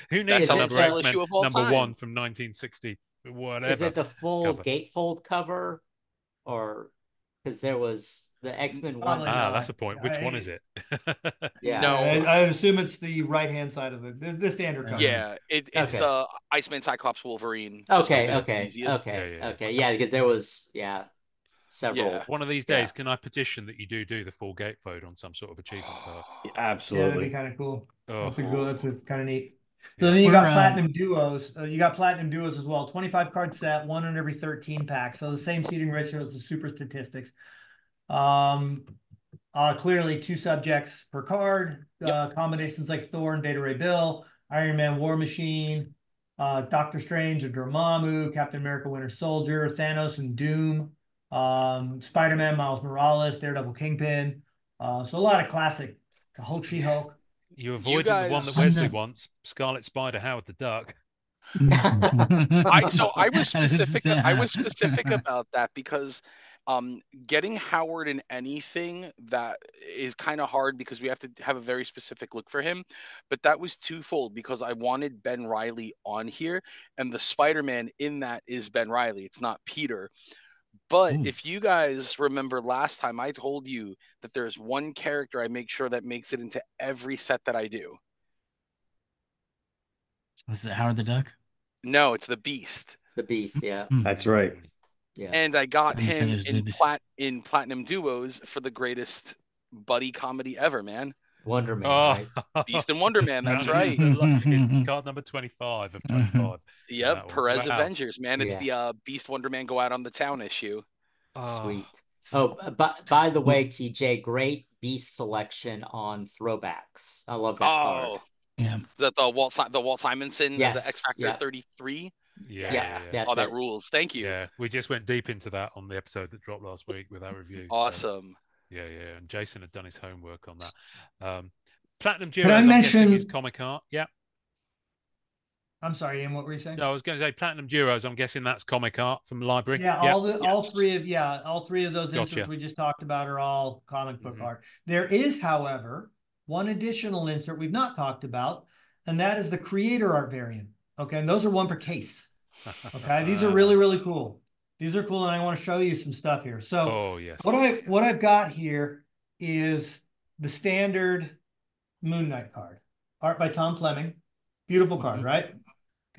who needs another X-Men number 1 from 1960, whatever. Is it the full cover. gatefold cover? Or because there was the X-Men one. That's the point. Which one is it? Yeah. No, I assume it's the right-hand side of the standard cover. Yeah, it's the Iceman, Cyclops, Wolverine. Okay, yeah, because there was several. Yeah. One of these days, can I petition that you do the full gatefold on some sort of achievement card? Absolutely. Yeah, that'd be kind of cool. Oh. That's kind of neat. So then you got platinum duos. You got platinum duos as well. 25 card set, 1 in every 13 packs. So the same seating ratio as the super statistics. Clearly 2 subjects per card. Combinations like Thor and Beta Ray Bill, Iron Man, War Machine, Doctor Strange and Dormammu, Captain America, Winter Soldier, Thanos and Doom, Spider-Man, Miles Morales, Daredevil, Kingpin. So a lot of classic. She-Hulk. You avoided the one that Wesley wants, Scarlet Spider, Howard the Duck. I was specific about that because getting Howard in anything that is kind of hard because we have to have a very specific look for him. But that was twofold because I wanted Ben Reilly on here, and the Spider-Man in that is Ben Reilly. It's not Peter. But if you guys remember last time, I told you that there's one character I make sure that makes it into every set that I do. Was it Howard the Duck? No, it's the Beast. The Beast, yeah. That's right. Yeah. And I got him in Platinum Duos for the greatest buddy comedy ever, man. Wonder Man, right? Beast and Wonder Man, that's right. It's card number 25 of 25. Yep, Perez Avengers, man. It's the Beast Wonder Man go out on the town issue. Sweet. Oh, by the way, TJ, great Beast selection on throwbacks. I love that card. Yeah. The Walt Simonson as the X Factor 33. Yeah. That rules. Thank you. Yeah, we just went deep into that on the episode that dropped last week with our review. Awesome. So, yeah. And Jason had done his homework on that. Platinum Duos, I mention is comic art. Yeah. I'm sorry, Ian, what were you saying? No, I was going to say Platinum Duos. I'm guessing that's comic art from the library. Yeah, all three of those inserts we just talked about are all comic book art. There is, however, one additional insert we've not talked about, and that is the creator art variant. Okay, and those are 1 per case. Okay, these are really, really cool. These are cool, and I want to show you some stuff here. So, what I've got here is the standard Moon Knight card, art by Tom Fleming. Beautiful card, right?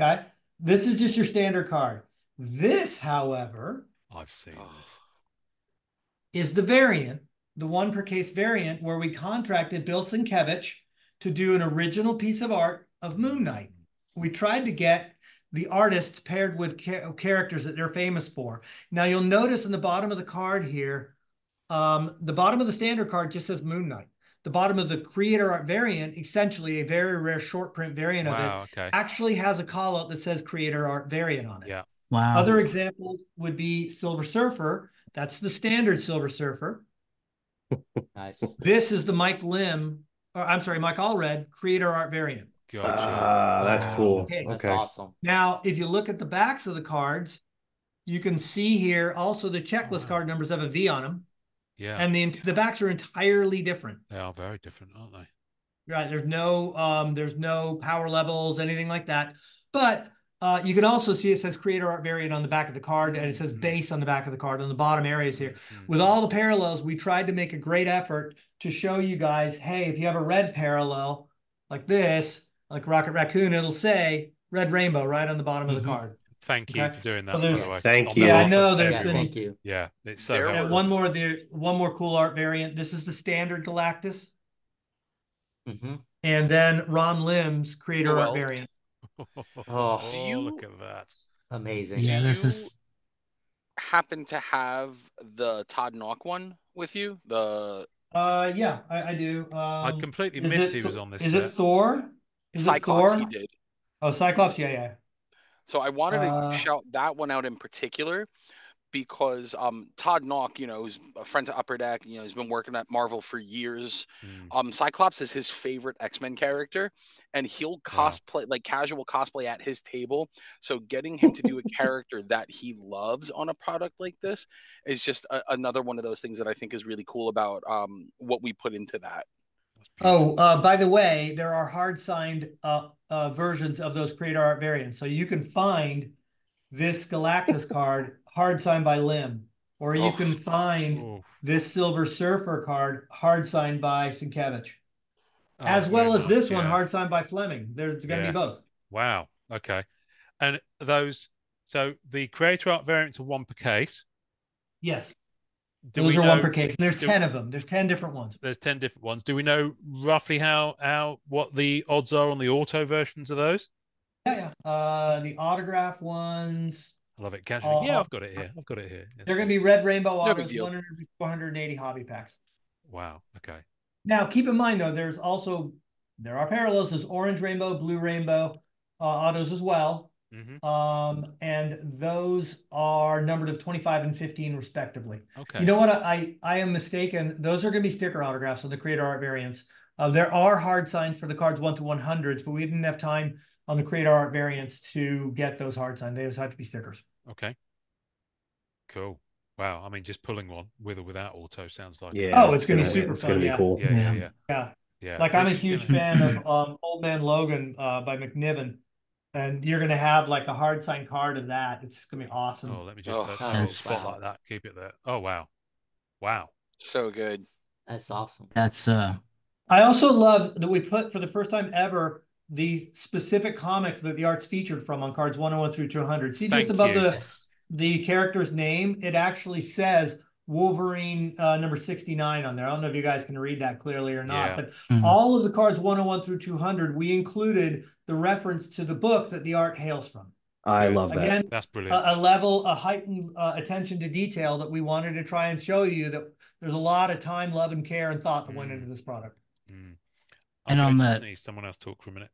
Okay, this is just your standard card. This, however, I've seen this, is the variant, the 1 per case variant, where we contracted Bill Sienkiewicz to do an original piece of art of Moon Knight. We tried to get the artists paired with characters that they're famous for. Now, you'll notice in the bottom of the card here, the bottom of the standard card just says Moon Knight. The bottom of the creator art variant, essentially a very rare short print variant of it, actually has a call out that says creator art variant on it. Yeah. Wow. Other examples would be Silver Surfer. That's the standard Silver Surfer. Nice. This is the Mike Allred creator art variant. Gotcha. That's cool. That's awesome. Now, if you look at the backs of the cards, you can see here also the checklist card numbers have a V on them. Yeah. And the backs are entirely different. They are very different, aren't they? Right. There's no power levels, anything like that. But you can also see it says creator art variant on the back of the card, and it says base on the back of the card on the bottom areas here. With all the parallels, we tried to make a great effort to show you guys, hey, if you have a red parallel like this, like Rocket Raccoon, it'll say Red Rainbow right on the bottom of the card. Thank you for doing that. Well, by the way. Thank you. Yeah, I know there's been. Thank you. Yeah, it's so. And one more cool art variant. This is the standard Galactus. And then Ron Lim's creator art variant. Do you look at that? Amazing. Yeah, this is. Happen to have the Todd Nauck one with you? Yeah, I do. I completely missed he was on this. Is it Thor? Cyclops, he did. Oh, Cyclops, yeah. So I wanted to shout that one out in particular because Todd Nauck, who's a friend to Upper Deck, he's been working at Marvel for years. Cyclops is his favorite X-Men character, and he'll cosplay, like casual cosplay at his table. So getting him to do a character that he loves on a product like this is just another one of those things that I think is really cool about what we put into that. Oh, by the way, there are hard signed versions of those creator art variants. So you can find this Galactus card hard signed by Lim, or you can find this Silver Surfer card hard signed by Sienkiewicz, as well as this one hard signed by Fleming. There's going to be both. Wow. Okay. And those, so the creator art variants are one per case. Yes. Those are one per case. And there's 10 of them. There's 10 different ones. There's 10 different ones. Do we know roughly what the odds are on the auto versions of those? Yeah. The autograph ones. I love it. Casually. I've got it here. They're going to be red rainbow autos, 100 to 480 hobby packs. Wow. Okay. Now, keep in mind, though, there are parallels. There's orange rainbow, blue rainbow autos as well. And those are numbered of 25 and 15 respectively. Okay. You know what? I am mistaken. Those are going to be sticker autographs on the creator art variants. There are hard signs for the cards 1 to 100s, but we didn't have time on the creator art variants to get those hard signs. They just have to be stickers. Okay. Cool. Wow. I mean, just pulling one with or without auto sounds like it's going to be super fun. It's going to be cool. Yeah. Like I'm a huge fan of Old Man Logan by McNiven. And you're going to have like a hard sign card of that. It's going to be awesome. Oh, let me just touch a spot like that. Keep it there. Oh, wow. Wow. So good. That's awesome. That's I also love that we put, for the first time ever, the specific comic that the art's featured from on cards 101 through 200. See, just above the character's name, it actually says Wolverine number 69 on there. I don't know if you guys can read that clearly or not, but all of the cards 101 through 200, we included the reference to the book that the art hails from. I love that. Again, that's brilliant. A heightened attention to detail that we wanted to try and show you that there's a lot of time, love, and care and thought that went into this product. And on someone else talk for a minute.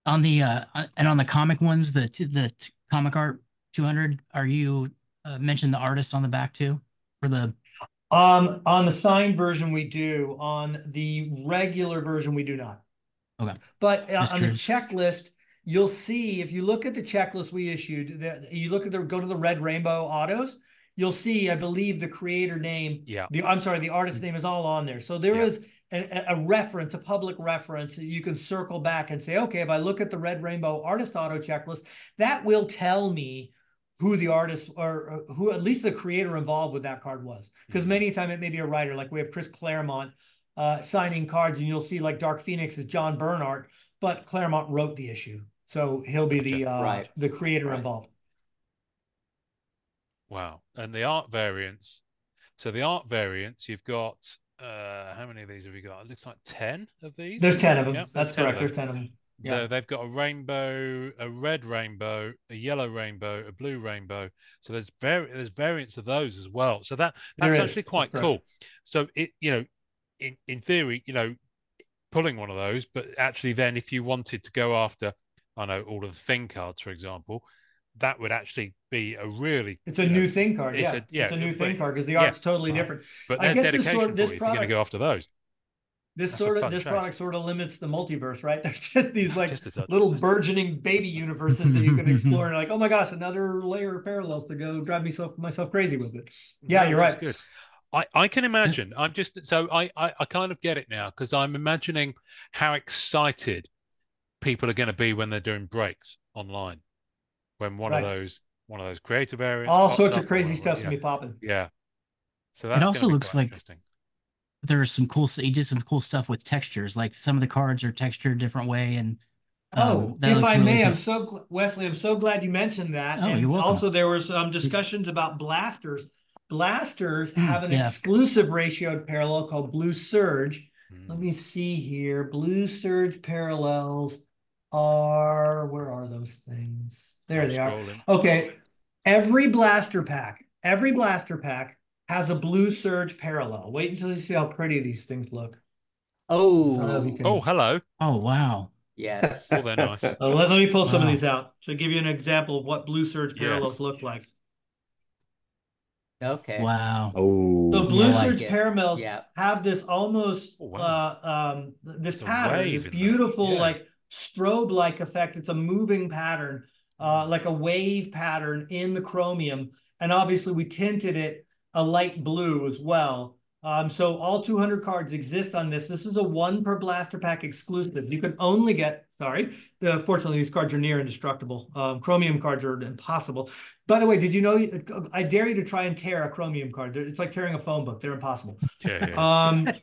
On the on the comic ones, the comic art 200, are you mentioned the artist on the back too? For the on the signed version we do. On the regular version we do not. Okay. But on the checklist, you'll see, if you look at the checklist we issued, go to the red rainbow autos, you'll see, I believe, the creator name. The artist name is all on there. So there is a reference, a public reference that you can circle back and say, okay, if I look at the red rainbow artist auto checklist, that will tell me who the artist or who at least the creator involved with that card was. Because many a time it may be a writer, like we have Chris Claremont signing cards, and you'll see like Dark Phoenix is John Bernhardt, but Claremont wrote the issue. So he'll be the creator involved. Wow. And the art variants. So the art variants, you've got, how many of these have you got? It looks like 10 of these. There's 10 of them. That's correct. There's 10 of them. Yeah. They've got a rainbow, a red rainbow, a yellow rainbow, a blue rainbow. So there's variants of those as well. So that's actually quite cool. So in theory, pulling one of those, but actually then if you wanted to go after, I know, all of the Thing cards, for example, that would actually be a really... It's a new Thing card, It's a new Thing card because the art's totally different. But I guess this product, if you're going to go after those. This product sort of limits the multiverse, right? There's just these like little burgeoning baby universes that you can explore, and like, oh my gosh, another layer of parallels to go drive myself crazy with it. Yeah, you're right. Good. I can imagine. I kind of get it now because I'm imagining how excited people are going to be when they're doing breaks online, when one of those creative areas, all sorts of crazy stuff's gonna be popping. Yeah. So that also looks like there's some cool. He did some cool stuff with textures. Like some of the cards are textured a different way, and if I may, Wesley, I'm so glad you mentioned that. And you're welcome. Also, there were some discussions about blasters. Blasters have an exclusive ratioed parallel called Blue Surge. Let me see here. Blue Surge parallels where are those things? There they are. Okay. Every blaster pack has a Blue Surge parallel. Wait until you see how pretty these things look. Hello. Oh, wow. Yes. Oh, they're nice. Let me pull some of these out to give you an example of what Blue Surge parallels look like. Okay. Wow. Oh, So Blue like Surge it. Paramills Yeah. have this almost Oh, wow. this It's a pattern, wave this in there. beautiful Yeah. like strobe-like effect. It's a moving pattern, like a wave pattern in the chromium. And obviously we tinted it a light blue as well. So all 200 cards exist on this. This is a 1 per blaster pack exclusive. You can only get, fortunately these cards are near indestructible. Chromium cards are impossible. By the way, did you know, I dare you to try and tear a chromium card. It's like tearing a phone book. They're impossible. Yeah.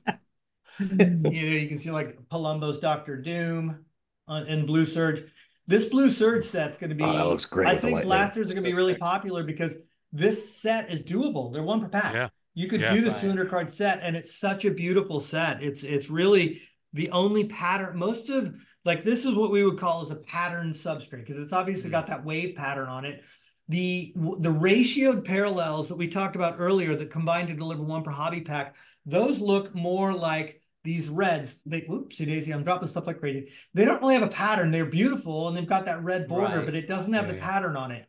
You can see like Palumbo's Doctor Doom and Blue Surge. This Blue Surge set's going to be, that looks great. I think blasters are going to be really popular because this set is doable. They're 1 per pack. Yeah. You could do this 200 card set, and it's such a beautiful set. It's really the only pattern. Most of like this is what we would call as a pattern substrate because it's obviously got that wave pattern on it. The ratioed parallels that we talked about earlier that combine to deliver 1 per hobby pack, those look more like these reds. Oopsie daisy, I'm dropping stuff like crazy. They don't really have a pattern. They're beautiful and they've got that red border, but it doesn't have the pattern on it.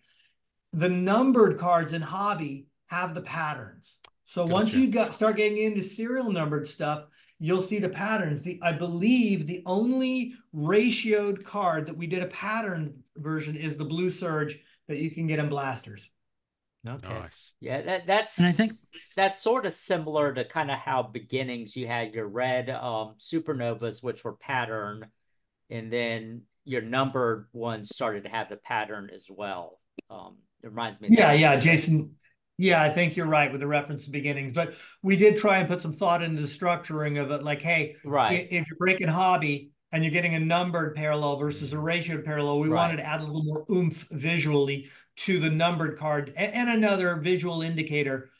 The numbered cards in hobby have the patterns. So once you start getting into serial numbered stuff, you'll see the patterns. I believe the only ratioed card that we did a pattern version is the Blue Surge that you can get in blasters. Okay. Nice. Yeah, that's and I think that's sort of similar to kind of how beginnings you had your red supernovas, which were pattern, and then your numbered ones started to have the pattern as well. It reminds me of yeah, Jason. Yeah, I think you're right with the reference to beginnings, but we did try and put some thought into the structuring of it. Like, hey, if you're breaking hobby and you're getting a numbered parallel versus a ratioed parallel, we wanted to add a little more oomph visually to the numbered card and another visual indicator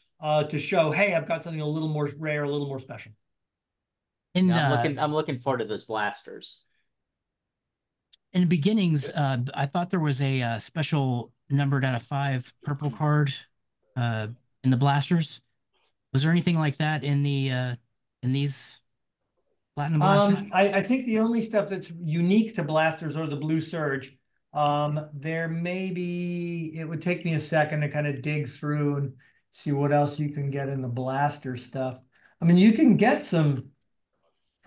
to show, hey, I've got something a little more rare, a little more special. I'm looking forward to those blasters. In the beginnings, I thought there was a special numbered out of 5 purple card in the blasters. Was there anything like that in these platinum blasters? I think the only stuff that's unique to blasters are the Blue Surge. There may be, it would take me a second to kind of dig through and see what else you can get in the blaster stuff. I mean, you can get some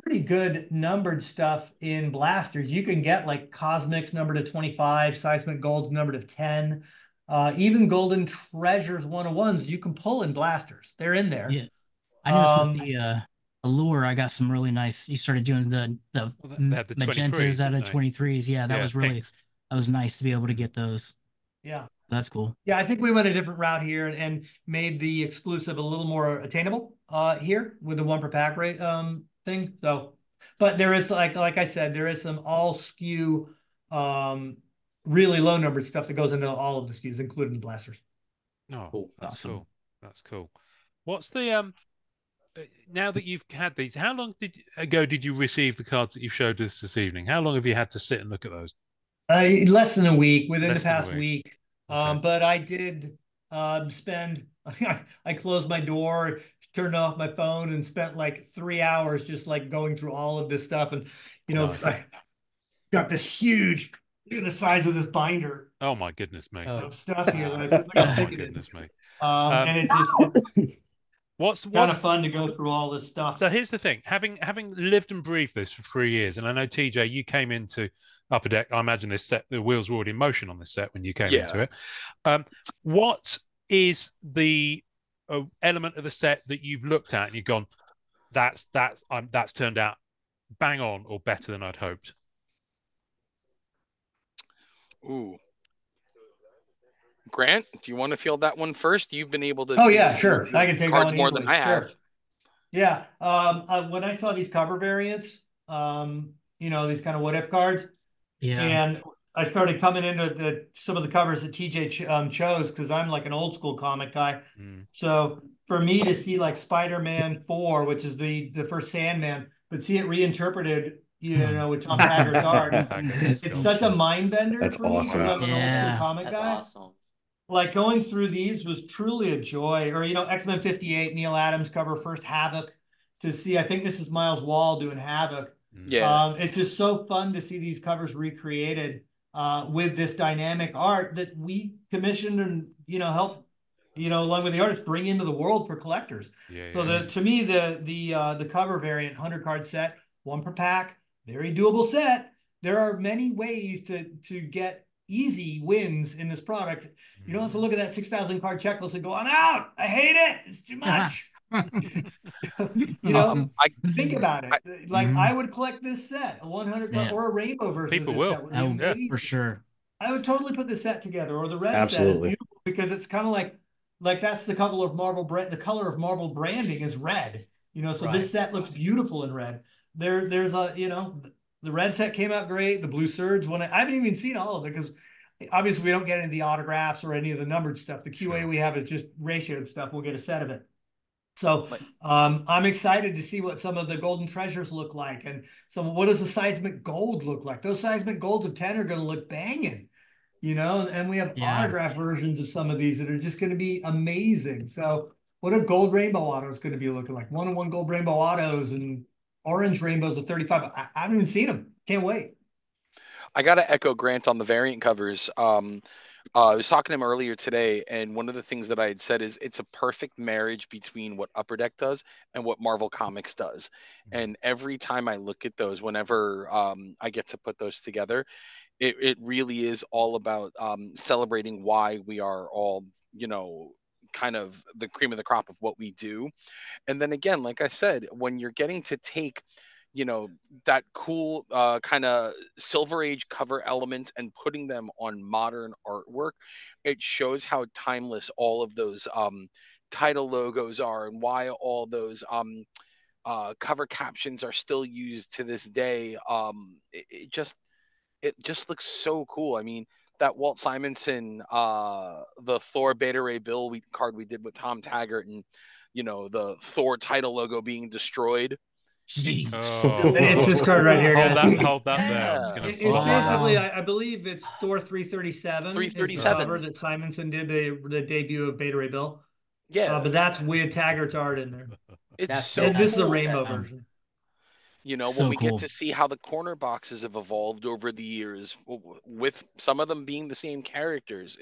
pretty good numbered stuff in blasters. You can get like Cosmics numbered to 25, Seismic Gold's numbered to 10. Even Golden Treasures 101s you can pull in blasters. They're in there. Yeah. I noticed with the Allure, I got some really nice. You started doing the magentas out of 23s. Yeah, that was really that was nice to be able to get those. Yeah, that's cool. Yeah, I think we went a different route here and made the exclusive a little more attainable here with the 1 per pack rate thing. So, but there is like I said, there is some all SKU really low numbered stuff that goes into all of the SKUs, including the blasters. Oh, cool. That's awesome. cool. That's cool. What's the now that you've had these, how long ago did you receive the cards that you showed us this evening? How long have you had to sit and look at those? Less than a week, within the past week. Okay. But I did spend, I closed my door, turned off my phone, and spent like 3 hours just like going through all of this stuff. And, I got this huge, look at the size of this binder. Oh, my goodness me. Stuff here. Oh, my goodness me. And it just... What's kind of fun to go through all this stuff. So here's the thing: having lived and breathed this for 3 years, and I know TJ, you came into Upper Deck. I imagine this set, the wheels were already in motion on this set when you came into it. What is the element of the set that you've looked at and you've gone, that's turned out bang on or better than I'd hoped? Ooh. Grant, do you want to field that one first? You've been able to. Oh yeah, sure. I can take cards on more than I have. Sure. Yeah. When I saw these cover variants, these kind of what if cards, and I started coming into some of the covers that TJ chose because I'm like an old school comic guy. So for me to see like Spider-Man 4, which is the first Sandman, but see it reinterpreted, with Tom Taggart's art, it's such a mind bender. That's for awesome. Me, I'm an old school comic guy. Awesome. Like going through these was truly a joy. Or, X-Men 58, Neil Adams cover, first Havoc, to see, I think this is Miles Wall doing Havoc. Yeah. It's just so fun to see these covers recreated with this dynamic art that we commissioned and, helped, along with the artists, bring into the world for collectors. So to me, the cover variant 100 card set, one per pack, very doable set. There are many ways to get easy wins in this product. You don't have to look at that 6,000 card checklist and go, I'm out. I hate it. It's too much. Think about it. I would collect this set, a 100 card, or a rainbow version People of this set would be amazing. For sure. I would totally put this set together, or the red set is beautiful because it's kind of like that's the color of marble brand. The color of marble branding is red. So this set looks beautiful in red. There's the red set came out great. The blue surge one, I haven't even seen all of it because obviously we don't get into the autographs or any of the numbered stuff. The QA we have is just ratioed stuff. We'll get a set of it. So I'm excited to see what some of the golden treasures look like, and what does the seismic gold look like? Those seismic golds of 10 are going to look banging, and we have autograph versions of some of these that are just going to be amazing. So what are gold rainbow autos going to be looking like? 1-on-1 gold rainbow autos and orange rainbows of 35. I haven't even seen them. Can't wait. I got to echo Grant on the variant covers. I was talking to him earlier today, and one of the things that I had said is it's a perfect marriage between what Upper Deck does and what Marvel Comics does. And every time I look at those, whenever I get to put those together, it really is all about celebrating why we are all, kind of the cream of the crop of what we do. And then again, like I said, when you're getting to take that cool kind of Silver Age cover elements and putting them on modern artwork, it shows how timeless all of those title logos are and why all those cover captions are still used to this day. It just looks so cool. I mean, that Walt Simonson, the Thor Beta Ray Bill card we did with Tom Taggart, and the Thor title logo being destroyed. Jeez. It's this card right here, guys. Hold that there. It's basically, I believe it's Thor 337. 337. Is the cover that Simonson did the debut of Beta Ray Bill. Yeah, but that's with Taggart's art in there. This is a rainbow version. When we get to see how the corner boxes have evolved over the years, with some of them being the same characters,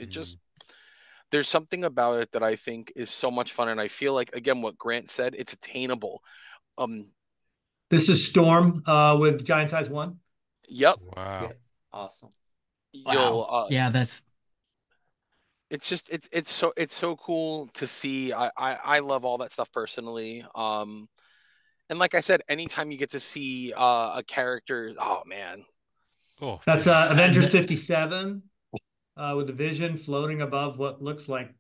there's something about it that I think is so much fun, and I feel like, again, what Grant said, it's attainable. This is Storm with Giant Size 1. Yep. Wow. Yeah. Awesome. That's. It's just it's so cool to see. I love all that stuff personally. And like I said, anytime you get to see a character, oh man. Oh, that's Avengers 57 with the Vision floating above what looks like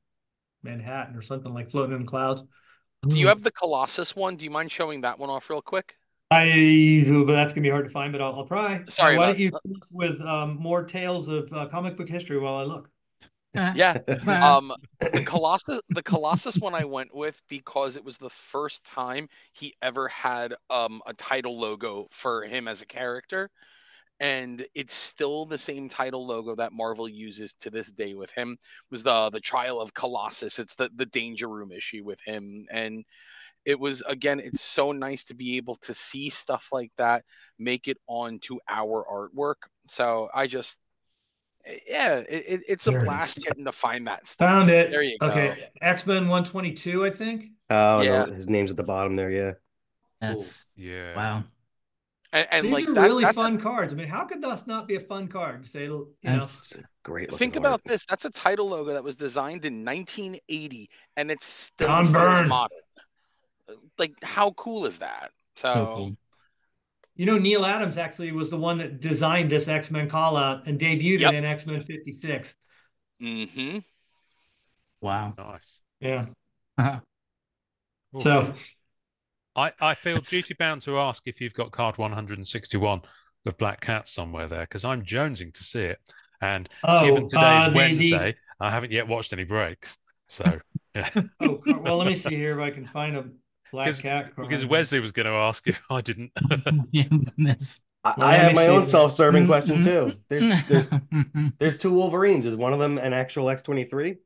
Manhattan or something, like floating in clouds. Do you have the Colossus one? Do you mind showing that one off real quick? But that's gonna be hard to find, but I'll try. Sorry. Why don't you with more tales of comic book history while I look? Yeah. The Colossus one I went with because it was the first time he ever had a title logo for him as a character. And it's still the same title logo that Marvel uses to this day with him. It was the Trial of Colossus. It's the Danger Room issue with him. And it was, again, it's so nice to be able to see stuff like that, make it onto our artwork. So it's a blast getting to find that stuff. Found it. There you go. Okay, X-Men 122, I think. Oh, yeah. No, his name's at the bottom there. Yeah. That's yeah. Wow. And these are really fun cards. I mean, how could this not be a fun card? Say, great. Think about this. That's a title logo that was designed in 1980, and it's still modern. Like, how cool is that? So cool. Neil Adams actually was the one that designed this X-Men call out and debuted it in X-Men 56. Mm-hmm. Wow. Nice. Yeah. So I feel duty bound to ask if you've got card 161 of Black Cat somewhere there, because I'm jonesing to see it. And given today's Wednesday, I haven't yet watched any breaks. So yeah. Well, let me see here if I can find a Black Cat card. Because Wesley was going to ask if I didn't. I have my own self-serving question too. There's two Wolverines. Is one of them an actual X-23?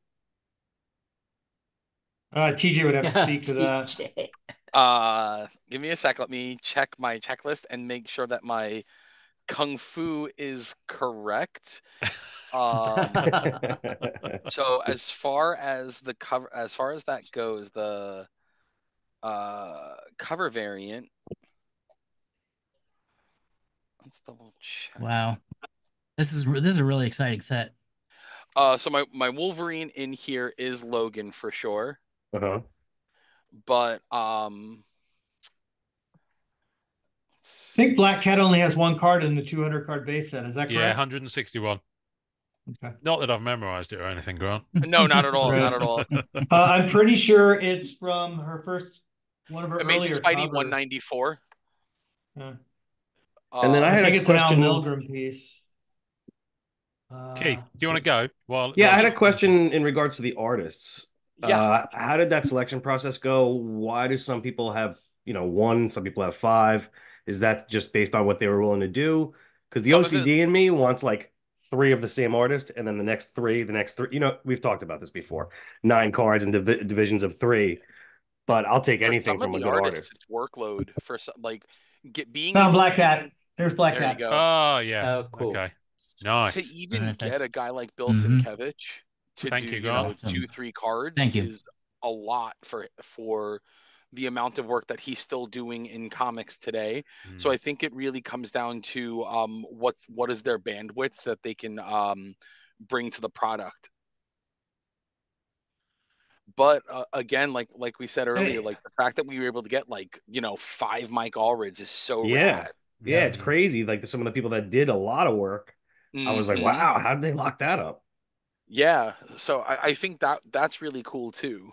TJ would have to speak to that. Give me a sec. Let me check my checklist and make sure that my Kung Fu is correct. So as far as the cover, as far as that goes, the cover variant. Let's double check. Wow, this is a really exciting set. So my Wolverine in here is Logan for sure. Uh-huh. But I think Black Cat only has one card in the 200 card base set. Is that correct? Yeah, 161. Okay. Not that I've memorized it or anything, Grant. No, not at all. Right. Not at all. I'm pretty sure it's from one of her Amazing earlier Spidey covers. 194. Yeah. And then I had think a it's an Al question. Milgrom piece. Keith, do you want to go? I had a question in regards to the artists. Yeah. How did that selection process go? Why do some people have, one, some people have 5? Is that just based on what they were willing to do? Because the OCD in me wants like 3 of the same artist, and then the next three. We've talked about this before. 9 cards and divisions of 3. But I'll take anything from a good artist. It's workload for like being Found able Black to Cat. There's Black there Cat. you go. Oh yes. Oh, cool. Okay. Nice. To even get a guy like Bill Mhm. Sienkiewicz to Thank do you, Grant. 2-3 cards Thank you. is a lot for the amount of work that he's still doing in comics today. So I think it really comes down to what is their bandwidth that they can bring to the product. But again, like we said earlier, like the fact that we were able to get 5 Mike Allreds is so rad. Yeah, it's crazy. Like some of the people that did a lot of work, I was like, wow, how did they lock that up? Yeah, so I think that's really cool too.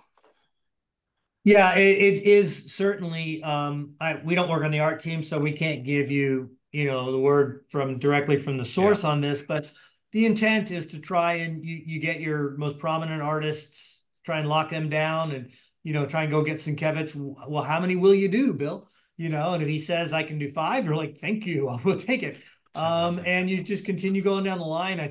Yeah, it is certainly. We don't work on the art team, so we can't give you, the word directly from the source on this. But the intent is to try and you get your most prominent artists, try and lock them down, and try and go get Sienkiewicz. Well, how many will you do, Bill? And if he says I can do 5, you're like, thank you, I will take it. And you just continue going down the line. I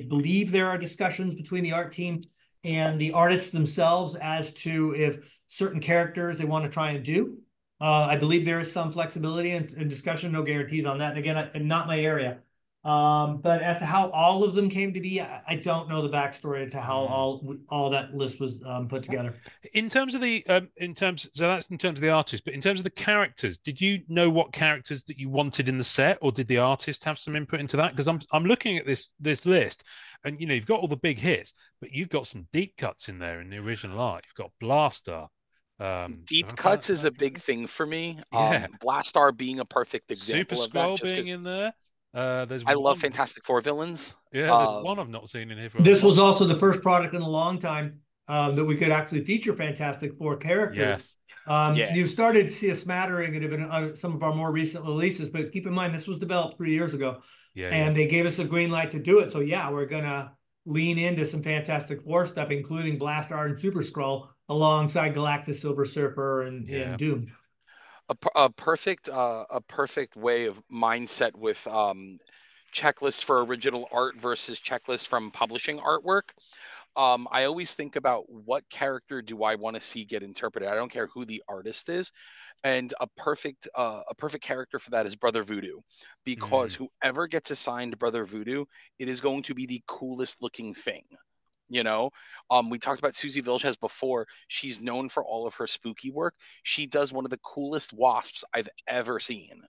believe there are discussions between the art team and the artists themselves as to if certain characters they want to try and do. I believe there is some flexibility and discussion, no guarantees on that. And again, not my area. But as to how all of them came to be, I don't know the backstory to how all that list was put together. In terms of the so that's in terms of the artists, but in terms of the characters, did you know what characters that you wanted in the set, or did the artist have some input into that? Because I'm looking at this list, and you've got all the big hits, but you've got some deep cuts in there in the original art. You've got Blaster. Deep cuts is a big thing for me. Yeah. Blastar being a perfect example Super of that. Skrull being in there. I love Fantastic Four villains. Yeah, there's one I've not seen in here for. This was also the first product in a long time that we could actually feature Fantastic Four characters. Yes. You started to see a smattering of it in some of our more recent releases, but keep in mind this was developed 3 years ago, and they gave us the green light to do it. So we're gonna lean into some Fantastic Four stuff, including Blastar and Super Skrull, alongside Galactus, Silver Surfer, and Doom. A perfect way of mindset with checklists for original art versus checklists from publishing artwork. I always think about what character do I want to see get interpreted. I don't care who the artist is, and a perfect character for that is Brother Voodoo, because whoever gets assigned Brother Voodoo, it is going to be the coolest looking thing. We talked about Susie Vilches before. She's known for all of her spooky work. She does one of the coolest wasps I've ever seen.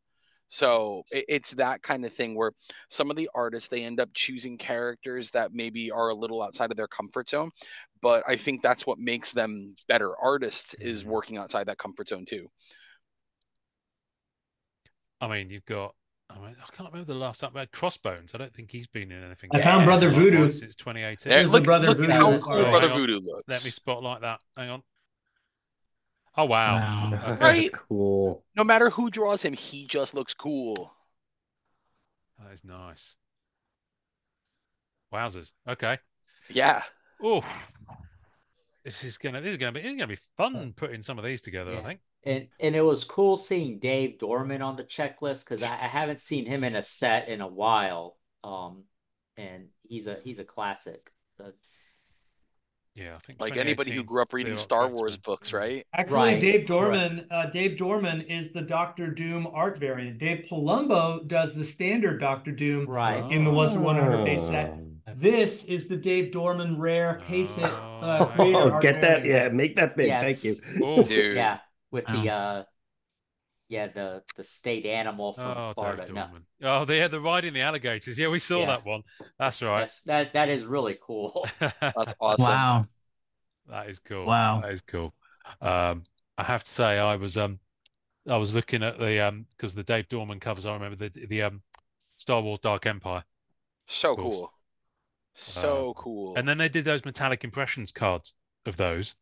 So it's that kind of thing where some of the artists, they end up choosing characters that maybe are a little outside of their comfort zone. But I think that's what makes them better artists, is working outside that comfort zone too. I mean, you've got, I can't remember the last time. Crossbones. I don't think he's been in anything. I found Brother Voodoo since 2018. Look at how cool Brother Voodoo looks. Let me spotlight that. Hang on. Oh wow! Okay. Right? That's cool. No matter who draws him, he just looks cool. That is nice. Wowzers! Okay. Yeah. Oh, this is gonna be fun putting some of these together. I think. And it was cool seeing Dave Dorman on the checklist, because I haven't seen him in a set in a while. And he's a classic. Yeah, I think like anybody who 2018 grew up reading Clear Star Octo Wars X-Men. books, right? Actually, Right. Dave Dorman is the Doctor Doom art variant. Dave Palumbo does the standard Doctor Doom Right. in the 1/100 base Oh. set. This is the Dave Dorman rare case it Oh, creator Oh, art get that. variant. Yeah, make that big. Thank you. Yes. Oh, Dude. Yeah. With Wow. the state animal from oh, Florida. Dave No. Dorman. Oh, they're riding the alligators. Yeah, we saw Yeah. that one. That's right. Yes, that is really cool. That's awesome. Wow. That is cool. Wow. That is cool. I have to say, I was looking at the because the Dave Dorman covers. I remember the Star Wars Dark Empire, So of course. cool. So cool. And then they did those metallic impressions cards of those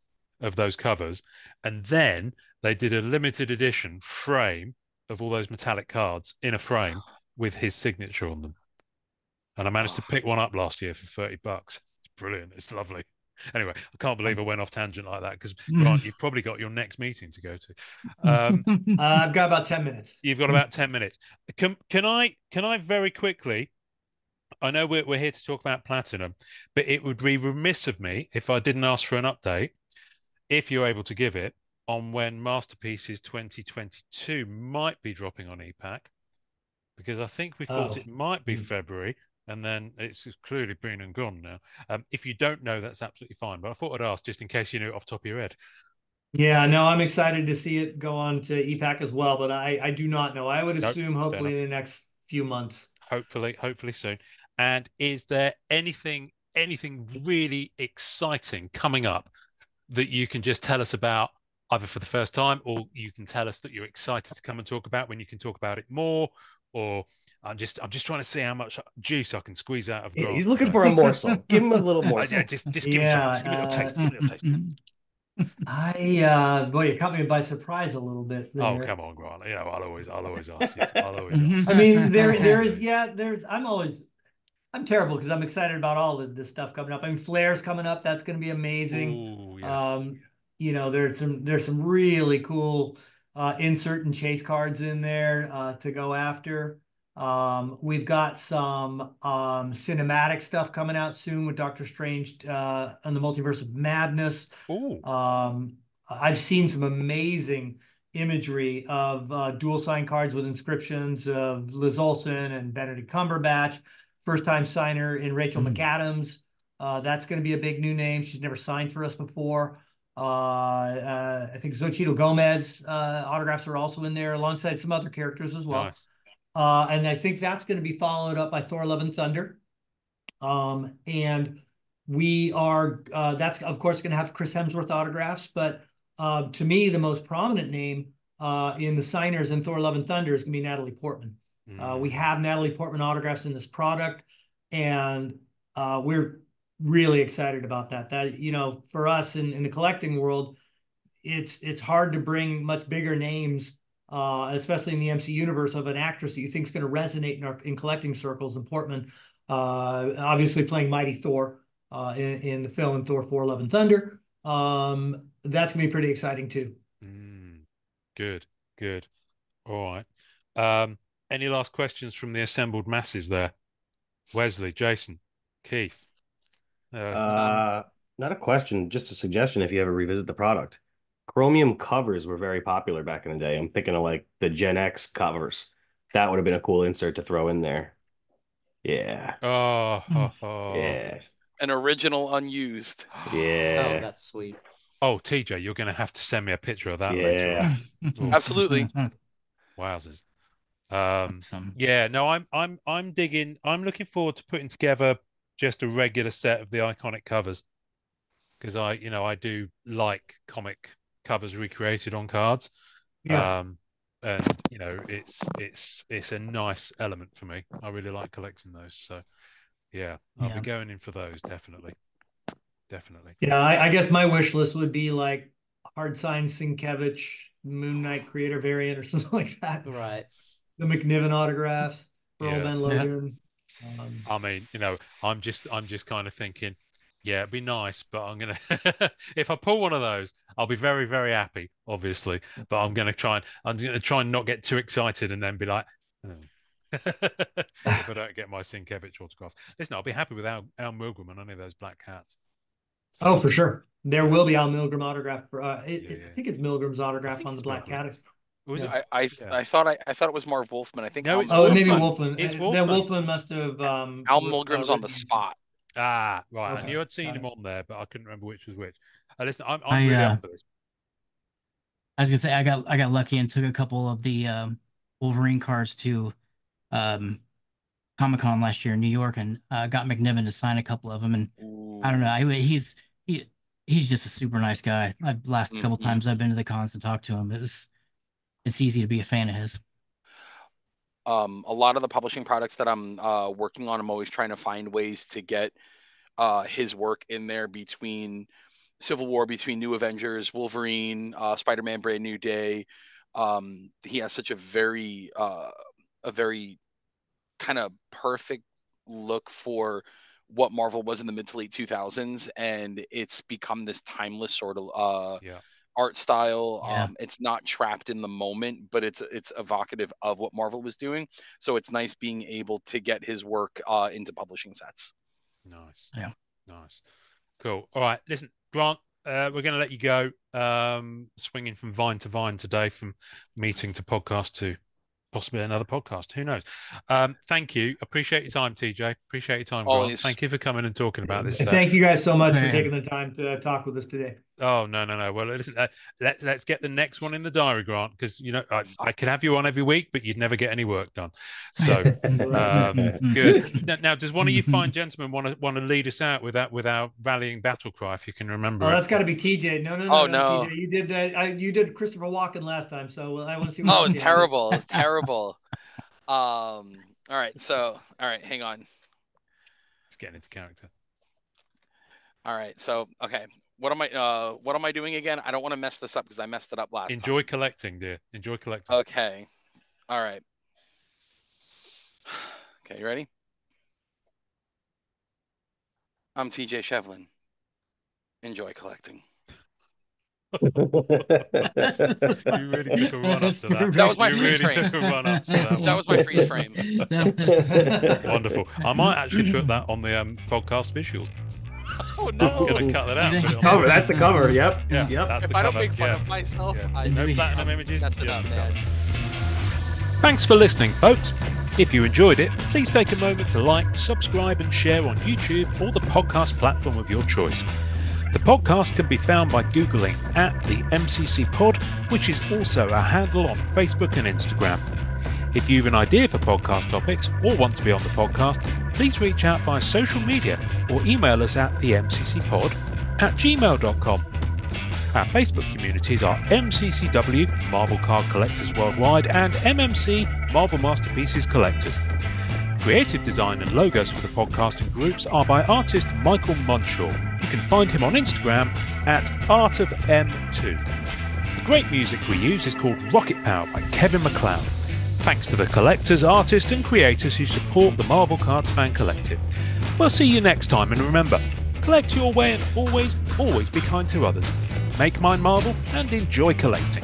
covers, and then they did a limited edition frame of all those metallic cards in a frame with his signature on them. And I managed to pick one up last year for $30. It's brilliant. It's lovely. Anyway, I can't believe I went off tangent like that because Grant, you've probably got your next meeting to go to. I've got about 10 minutes. You've got about 10 minutes. Can I very quickly? I know we're here to talk about Platinum, but it would be remiss of me if I didn't ask for an update, if you're able to give it, on when Masterpieces 2022 might be dropping on EPAC, because I think we thought it might be February, and then it's clearly been and gone now. If you don't know, that's absolutely fine, but I thought I'd ask just in case you knew it off the top of your head. Yeah, no, I'm excited to see it go on to EPAC as well, but I do not know. I would assume hopefully in the next few months. Hopefully soon. And is there anything really exciting coming up that you can just tell us about, either for the first time, or you can tell us that you're excited to come and talk about when you can talk about it more? Or I'm just trying to see how much juice I can squeeze out of Grant. He's looking for a morsel. Give him a little morsel. Yeah, just give me something. Just give me a little taste. Give me a little taste. Boy, you caught me by surprise a little bit there. Oh, come on, Grant. You know, I'll always ask you. I'll always ask. I mean, I'm terrible because I'm excited about all of this stuff coming up. I mean, Flair's coming up. That's going to be amazing. Ooh, yes. You know, there's some really cool insert and chase cards in there to go after. We've got some cinematic stuff coming out soon with Doctor Strange and the Multiverse of Madness. Ooh. I've seen some amazing imagery of dual sign cards with inscriptions of Liz Olsen and Benedict Cumberbatch. First time signer in Rachel McAdams. That's going to be a big new name. She's never signed for us before. I think Xochitl Gomez autographs are also in there alongside some other characters as well. Nice. And I think that's going to be followed up by Thor: Love and Thunder. And we are, that's of course going to have Chris Hemsworth autographs, but to me, the most prominent name in the signers in Thor: Love and Thunder is going to be Natalie Portman. We have Natalie Portman autographs in this product, and we're really excited about that. That, you know, for us in the collecting world, it's hard to bring much bigger names, especially in the MC universe, of an actress that you think is going to resonate in collecting circles. And Portman, obviously playing Mighty Thor in the film Thor 4: Love and Thunder. That's going to be pretty exciting too. Good. All right. Any last questions from the assembled masses there? Wesley, Jason, Keith. Not a question, just a suggestion if you ever revisit the product. Chromium covers were very popular back in the day. I'm thinking of like the Gen X covers. That would have been a cool insert to throw in there. Yeah. Yeah. An original unused. Yeah. Oh, that's sweet. Oh, TJ, you're going to have to send me a picture of that later on. Absolutely. Wowzers. Yeah, no, I'm digging. I'm looking forward to putting together just a regular set of the iconic covers, because I do like comic covers recreated on cards. Yeah. And it's a nice element for me. I really like collecting those. So yeah, I'll be going in for those definitely. Yeah, I guess my wish list would be like hard signed Sienkiewicz Moon Knight creator variant or something like that. Right. The McNiven autographs, Earl Ben Logan. I mean, I'm just kind of thinking, yeah, it'd be nice, but I'm gonna if I pull one of those, I'll be very, very happy, obviously. But I'm gonna try and not get too excited and then be like, oh. If I don't get my Sienkiewicz autographs. Listen, I'll be happy with Al Milgram and any of those black hats. Oh, for sure. There will be Al Milgram autograph. I Yeah. think it's Milgram's autograph on the Black Cat. Was Yeah. it? I thought it was Marv Wolfman. I think No, it's it may be Wolfman. Wolfman. It's Then Wolfman. Wolfman must have Al Milgram's on the spot. Ah, right. Okay. I knew I'd seen Got him it. on there, but I couldn't remember which was which. Listen, I'm really up for this. I was gonna say I got lucky and took a couple of the Wolverine cards to Comic-Con last year in New York, and got McNiven to sign a couple of them. And Ooh. I don't know, he's just a super nice guy. Last couple times I've been to the cons to talk to him, it's easy to be a fan of his. A lot of the publishing products that I'm working on, I'm always trying to find ways to get his work in there between Civil War, between New Avengers, Wolverine, Spider-Man, Brand New Day. He has such a very kind of perfect look for what Marvel was in the mid to late 2000s, and it's become this timeless sort of art style. It's not trapped in the moment, but it's evocative of what Marvel was doing. So it's nice being able to get his work into publishing sets. Nice. Yeah. Nice. Cool. All right. Listen, Grant, we're going to let you go. Swinging from vine to vine today, from meeting to podcast to possibly another podcast. Who knows? Thank you. Appreciate your time, TJ. Appreciate your time, Grant. Always. Thank you for coming and talking about this. Thank you guys so much for taking the time to talk with us today. Oh, no. Well, listen, let's get the next one in the diary, Grant, because, I could have you on every week, but you'd never get any work done. So, good. Now, does one of you fine gentlemen want to lead us out with our rallying battle cry, if you can remember? Oh, that's got to be TJ. No, TJ. You did that. You did Christopher Walken last time, so I want to see. What it's terrible. It's terrible. All right. Hang on. It's getting into character. All right. So, okay. What am I doing again? I don't want to mess this up because I messed it up last time. Enjoy collecting, dear. Enjoy collecting. Okay. All right. Okay, you ready? I'm TJ Shevlin. Enjoy collecting. You really took a run up to that. That was my freeze frame. Took a run up to that. That was my freeze frame. Wonderful. I might actually put that on the podcast visuals. Oh no! I'm gonna cut that out. Cover. That's the cover. Yep. Yeah. Yep. That's if the I cover. don't make fun of myself, no platinum images. That's enough, man. Thanks for listening, folks. If you enjoyed it, please take a moment to like, subscribe, and share on YouTube or the podcast platform of your choice. The podcast can be found by Googling @the MCC Pod, which is also a handle on Facebook and Instagram. If you have an idea for podcast topics or want to be on the podcast, please reach out via social media or email us at themccpod@gmail.com. Our Facebook communities are MCCW, Marvel Card Collectors Worldwide, and MMC, Marvel Masterpieces Collectors. Creative design and logos for the podcast and groups are by artist Michael Munshaw. You can find him on Instagram @artofm2. The great music we use is called Rocket Power by Kevin MacLeod. Thanks to the collectors, artists and creators who support the Marvel Cards Fan Collective. We'll see you next time, and remember, collect your way and always be kind to others. Make mine Marvel and enjoy collecting.